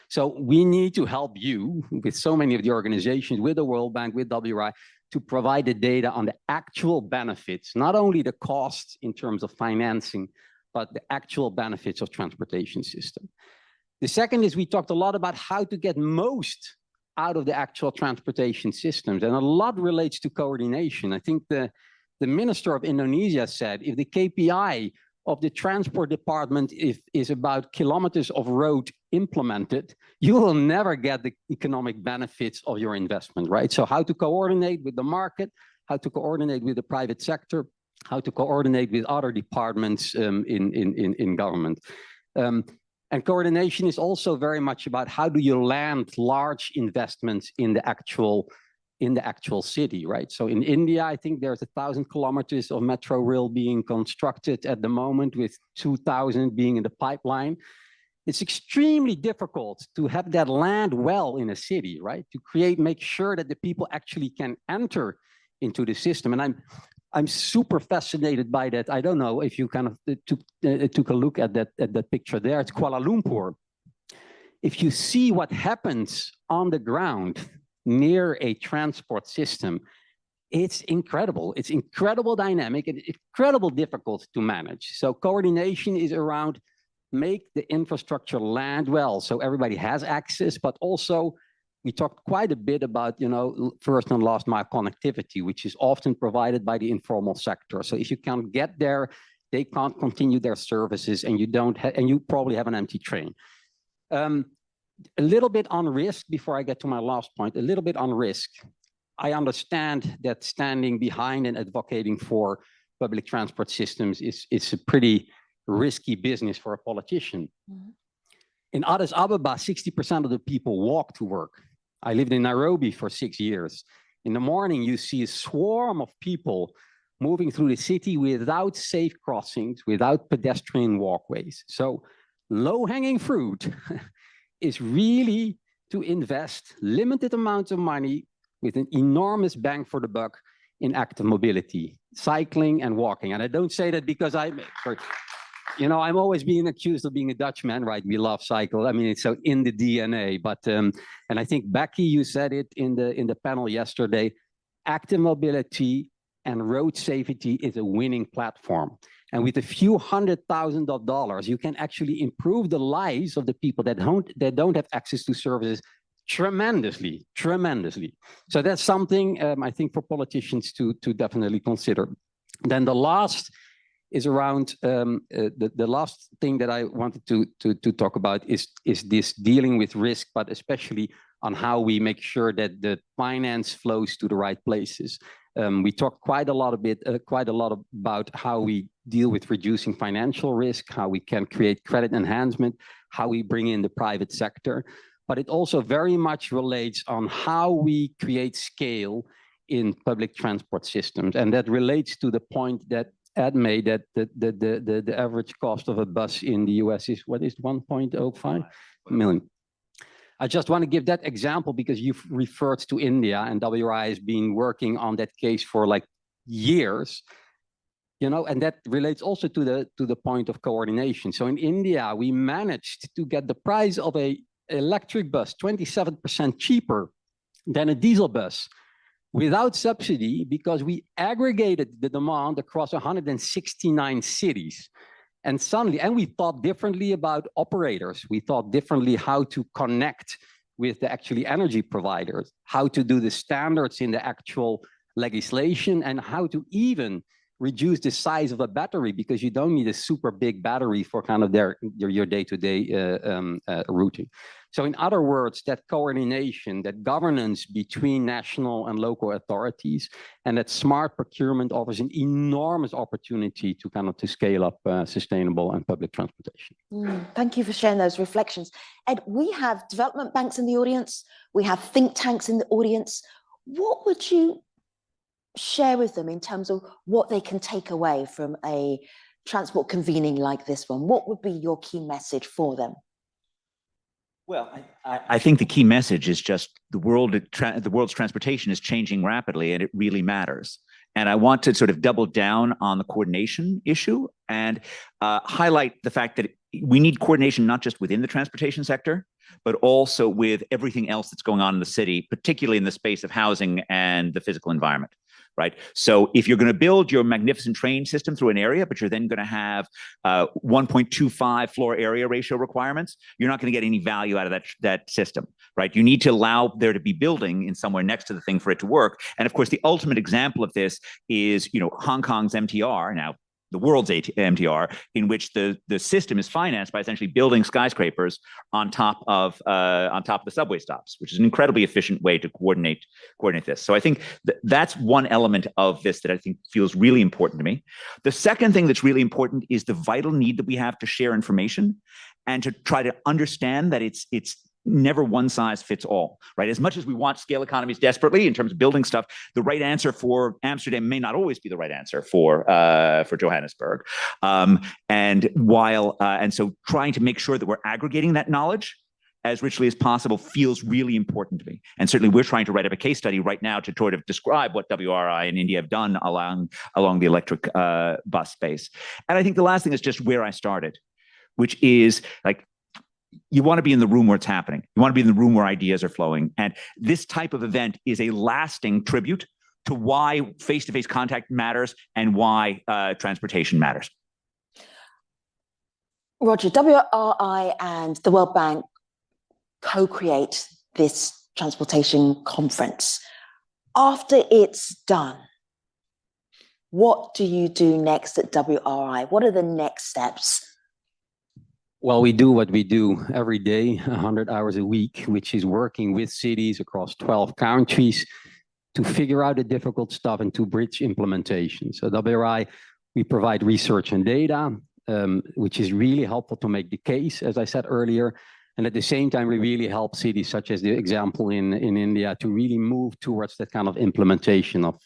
So we need to help you with so many of the organizations, with the World Bank, with WRI, to provide the data on the actual benefits, not only the costs in terms of financing, but the actual benefits of transportation system. The second is we talked a lot about how to get most out of the actual transportation systems, and a lot relates to coordination. I think the minister of Indonesia said, if the KPI of the transport department is about kilometers of road implemented, you will never get the economic benefits of your investment, right? So how to coordinate with the market, how to coordinate with the private sector, how to coordinate with other departments in government. And coordination is also very much about how do you land large investments in the actual city, right? So in India, I think there's 1,000 kilometers of metro rail being constructed at the moment, with 2,000 being in the pipeline. It's extremely difficult to have that land well in a city, right? To make sure that the people actually can enter into the system. And I'm super fascinated by that. I don't know if you kind of took a look at that picture there. It's Kuala Lumpur. If you see what happens on the ground near a transport system, it's incredible. It's incredible dynamic and incredible difficult to manage. So coordination is around make the infrastructure land well, so everybody has access, but also we talked quite a bit about, first and last mile connectivity, which is often provided by the informal sector. So if you can't get there, they can't continue their services, and you probably have an empty train. A little bit on risk before I get to my last point, a little bit on risk. I understand that standing behind and advocating for public transport systems is a pretty risky business for a politician. Mm-hmm. In Addis Ababa, 60% of the people walk to work. I lived in Nairobi for 6 years. In the morning, you see a swarm of people moving through the city without safe crossings, without pedestrian walkways. So low-hanging fruit is really to invest limited amounts of money with an enormous bang for the buck in active mobility, cycling and walking. And I don't say that because I'm always being accused of being a Dutchman, right? We love cycle. I mean, it's so in the DNA. But and I think Becky, you said it in the panel yesterday. Active mobility and road safety is a winning platform. And with a few $100,000s, you can actually improve the lives of the people that don't have access to services tremendously. So that's something I think for politicians to definitely consider. Then the last is around the last thing that I wanted to talk about is this dealing with risk, but especially on how we make sure that the finance flows to the right places. We talked quite a lot about how we deal with reducing financial risk, how we can create credit enhancement, how we bring in the private sector. But it also very much relates on how we create scale in public transport systems. And that relates to the point that Ed made, that the average cost of a bus in the US is, what is 1.05 million? I just want to give that example because you've referred to India, and WRI has been working on that case for like years, and that relates also to the point of coordination. So in India, we managed to get the price of a electric bus 27% cheaper than a diesel bus without subsidy, because we aggregated the demand across 169 cities. And suddenly, and we thought differently about operators. We thought differently how to connect with the actually energy providers, how to do the standards in the actual legislation, and how to even reduce the size of a battery, because you don't need a super big battery for kind of your day-to-day routing. So in other words, that coordination, that governance between national and local authorities, and that smart procurement offers an enormous opportunity to scale up sustainable and public transportation. Thank you for sharing those reflections. Ed, we have development banks in the audience. We have think tanks in the audience. What would you share with them in terms of what they can take away from a transport convening like this one? What would be your key message for them? Well, I think the key message is just the world's transportation is changing rapidly, and it really matters. And I want to sort of double down on the coordination issue and highlight the fact that we need coordination not just within the transportation sector, but also with everything else that's going on in the city, particularly in the space of housing and the physical environment. Right. So if you're going to build your magnificent train system through an area, but you're then going to have 1.25 floor area ratio requirements, you're not going to get any value out of that system. Right. You need to allow there to be building in somewhere next to the thing for it to work. And of course, the ultimate example of this is, Hong Kong's MTR, now the world's MTR, in which the system is financed by essentially building skyscrapers on top of the subway stops, which is an incredibly efficient way to coordinate this. So I think that's one element of this that I think feels really important to me. The second thing that's really important is the vital need that we have to share information and to try to understand that it's never one size fits all, right? As much as we want scale economies desperately in terms of building stuff, the right answer for Amsterdam may not always be the right answer for Johannesburg. And so trying to make sure that we're aggregating that knowledge as richly as possible feels really important to me. And certainly we're trying to write up a case study right now to sort of describe what WRI and India have done along the electric bus space. And I think the last thing is just where I started, which is like, you want to be in the room where it's happening. You want to be in the room where ideas are flowing. And this type of event is a lasting tribute to why face-to-face contact matters and why transportation matters. Roger, WRI and the World Bank co-create this transportation conference. After it's done, what do you do next at WRI? What are the next steps? Well, we do what we do every day, 100 hours a week, which is working with cities across 12 countries to figure out the difficult stuff and to bridge implementation. So WRI, we provide research and data, which is really helpful to make the case, as I said earlier. And at the same time, we really help cities, such as the example in India, to really move towards that kind of implementation of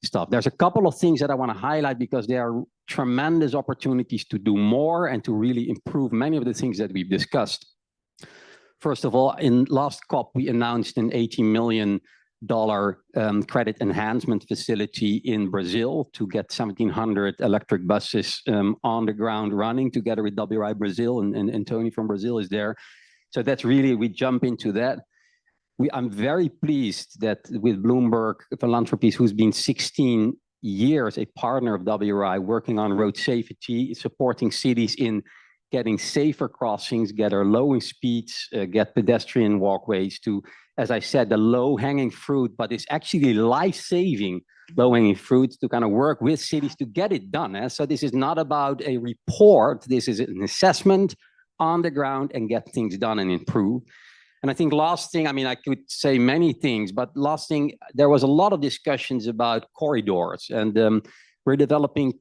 stuff. There's a couple of things that I want to highlight because there are tremendous opportunities to do more and to really improve many of the things that we've discussed. First of all, in last COP, we announced an $80 million credit enhancement facility in Brazil to get 1,700 electric buses on the ground running together with WRI Brazil, and Tony from Brazil is there. So that's really, we jump into that. I'm very pleased that with Bloomberg Philanthropies, who's been 16 years a partner of WRI, working on road safety, supporting cities in getting safer crossings, get our lowering speeds, get pedestrian walkways to, as I said, the low-hanging fruit, but it's actually life-saving low-hanging fruit to kind of work with cities to get it done. So this is not about a report. This is an assessment on the ground and get things done and improve. And I think last thing, I mean, I could say many things, but last thing, there was a lot of discussions about corridors, and we're developing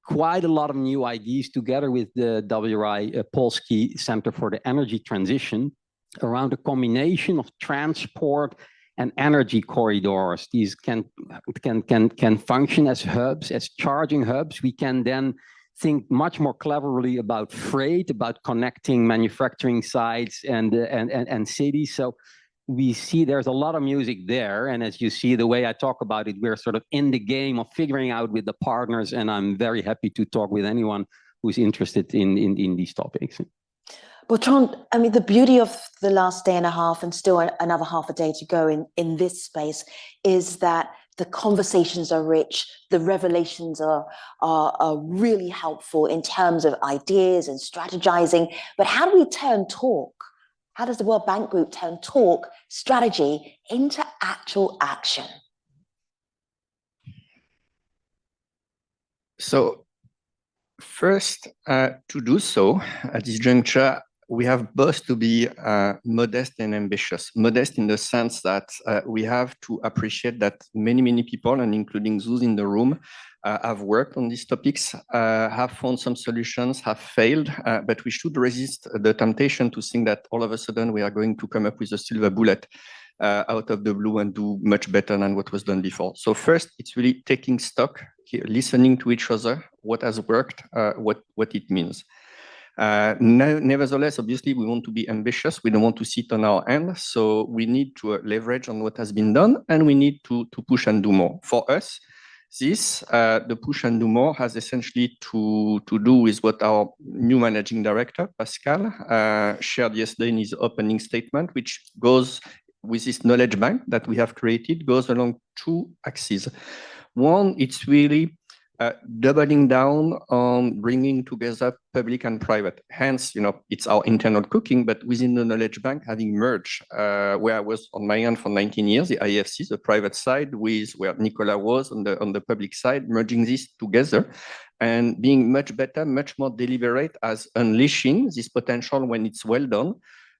quite a lot of new ideas together with the WRI Polski Center for the Energy Transition around a combination of transport and energy corridors. These can function as hubs, as charging hubs. We can then think much more cleverly about freight, about connecting manufacturing sites and cities. So we see there's a lot of music there. And as you see, the way I talk about it, we're sort of in the game of figuring out with the partners. And I'm very happy to talk with anyone who's interested in these topics. Bertrand, I mean, the beauty of the last day and a half and still another half a day to go in this space is that the conversations are rich, the revelations are really helpful in terms of ideas and strategizing. But how do we turn talk? How does the World Bank Group turn talk, strategy into actual action? So first, to do so at this juncture, we have both to be modest and ambitious. Modest in the sense that we have to appreciate that many people, and including those in the room, have worked on these topics, have found some solutions, have failed, but we should resist the temptation to think that all of a sudden we are going to come up with a silver bullet out of the blue and do much better than what was done before. So first, it's really taking stock, listening to each other, what has worked, what it means. Nevertheless, obviously, we want to be ambitious. We don't want to sit on our hands. So we need to leverage on what has been done, and we need to push and do more. For us, the push and do more has essentially to do with what our new managing director, Pascal, shared yesterday in his opening statement, which goes with this knowledge bank that we have created, goes along two axes. One, it's really doubling down on bringing together public and private. Hence, it's our internal cooking, but within the knowledge bank, having merged where I was on my own for 19 years, the IFC, the private side, with where Nicolas was on the public side, merging this together and being much better, much more deliberate as unleashing this potential when it's well done.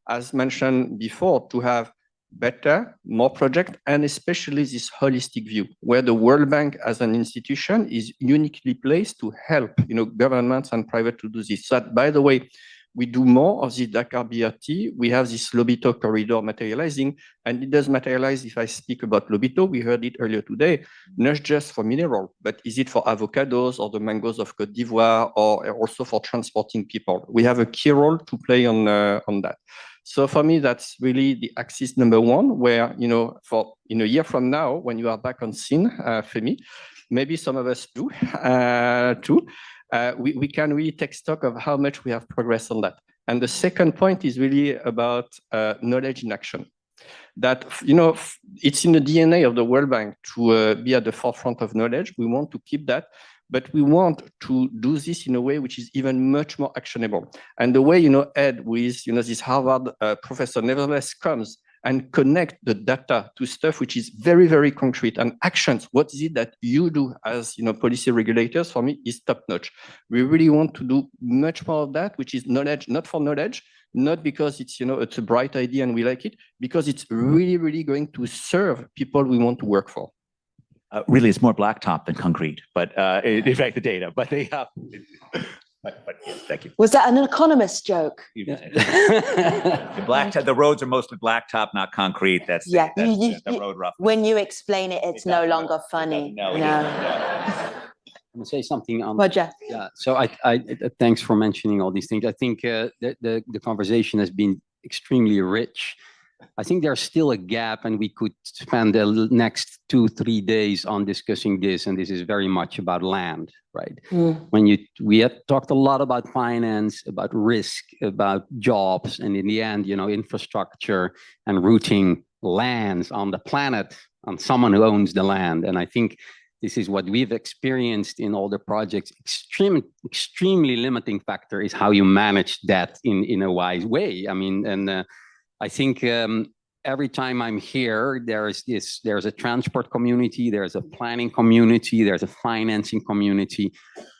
As mentioned before, to have better, more project, and especially this holistic view, where the World Bank as an institution is uniquely placed to help, governments and private to do this. So that, by the way, we do more of the Dakar BRT. We have this Lobito corridor materializing, and it does materialize. If I speak about Lobito, we heard it earlier today, not just for mineral, but is it for avocados or the mangoes of Côte d'Ivoire, or also for transporting people? We have a key role to play on that. So for me, that's really the axis number one, where, for in a year from now, when you are back on scene, Femi, maybe some of us do too, we can really take stock of how much we have progressed on that. And the second point is really about knowledge in action. That, it's in the DNA of the World Bank to be at the forefront of knowledge. We want to keep that. But we want to do this in a way which is even much more actionable. And the way, Ed, with, this Harvard professor, nevertheless comes and connect the data to stuff which is very, very concrete and actions. What is it that you do as policy regulators? For me, is top notch. We really want to do much more of that, which is knowledge, not for knowledge, not because it's it's a bright idea and we like it, because it's really, really going to serve people we want to work for. Really, it's more blacktop than concrete, but in fact, the data. But they have. But yes, thank you. Was that an economist joke? The roads are mostly blacktop, not concrete. That's yeah. the road rough. When you explain it, it's no longer funny. No. I'm gonna say something on. Roger. Yeah. So I thanks for mentioning all these things. I think the conversation has been extremely rich. I think there's still a gap, and we could spend the next 2-3 days on discussing this. And this is very much about land, right? We have talked a lot about finance, about risk, about jobs, and in the end, infrastructure and routing lands on the planet on someone who owns the land. And I think this is what we've experienced in all the projects. Extremely limiting factor is how you manage that in a wise way. I mean, and I think every time I'm here, there's a transport community, there's a planning community, there's a financing community.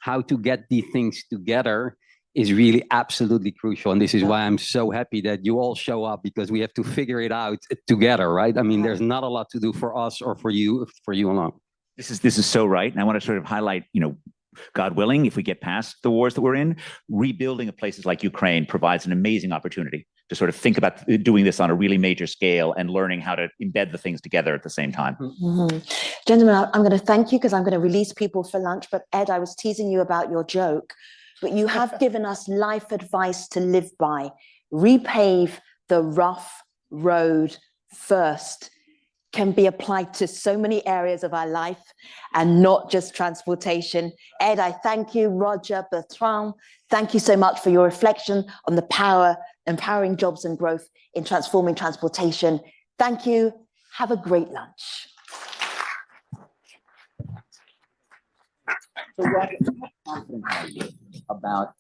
How to get these things together is really absolutely crucial. And this is why I'm so happy that you all show up, because we have to figure it out together, right? I mean, there's not a lot to do for us or for you alone. This is so right. And I want to sort of highlight, God willing, if we get past the wars that we're in, rebuilding of places like Ukraine provides an amazing opportunity to sort of think about doing this on a really major scale and learning how to embed the things together at the same time. Gentlemen, I'm going to thank you because I'm going to release people for lunch. But Ed, I was teasing you about your joke, but you have given us life advice to live by. Repave the rough road first. Can be applied to so many areas of our life and not just transportation. Ed, I thank you. Roger, Bertrand, thank you so much for your reflection on the empowering jobs and growth in transforming transportation. Thank you. Have a great lunch. About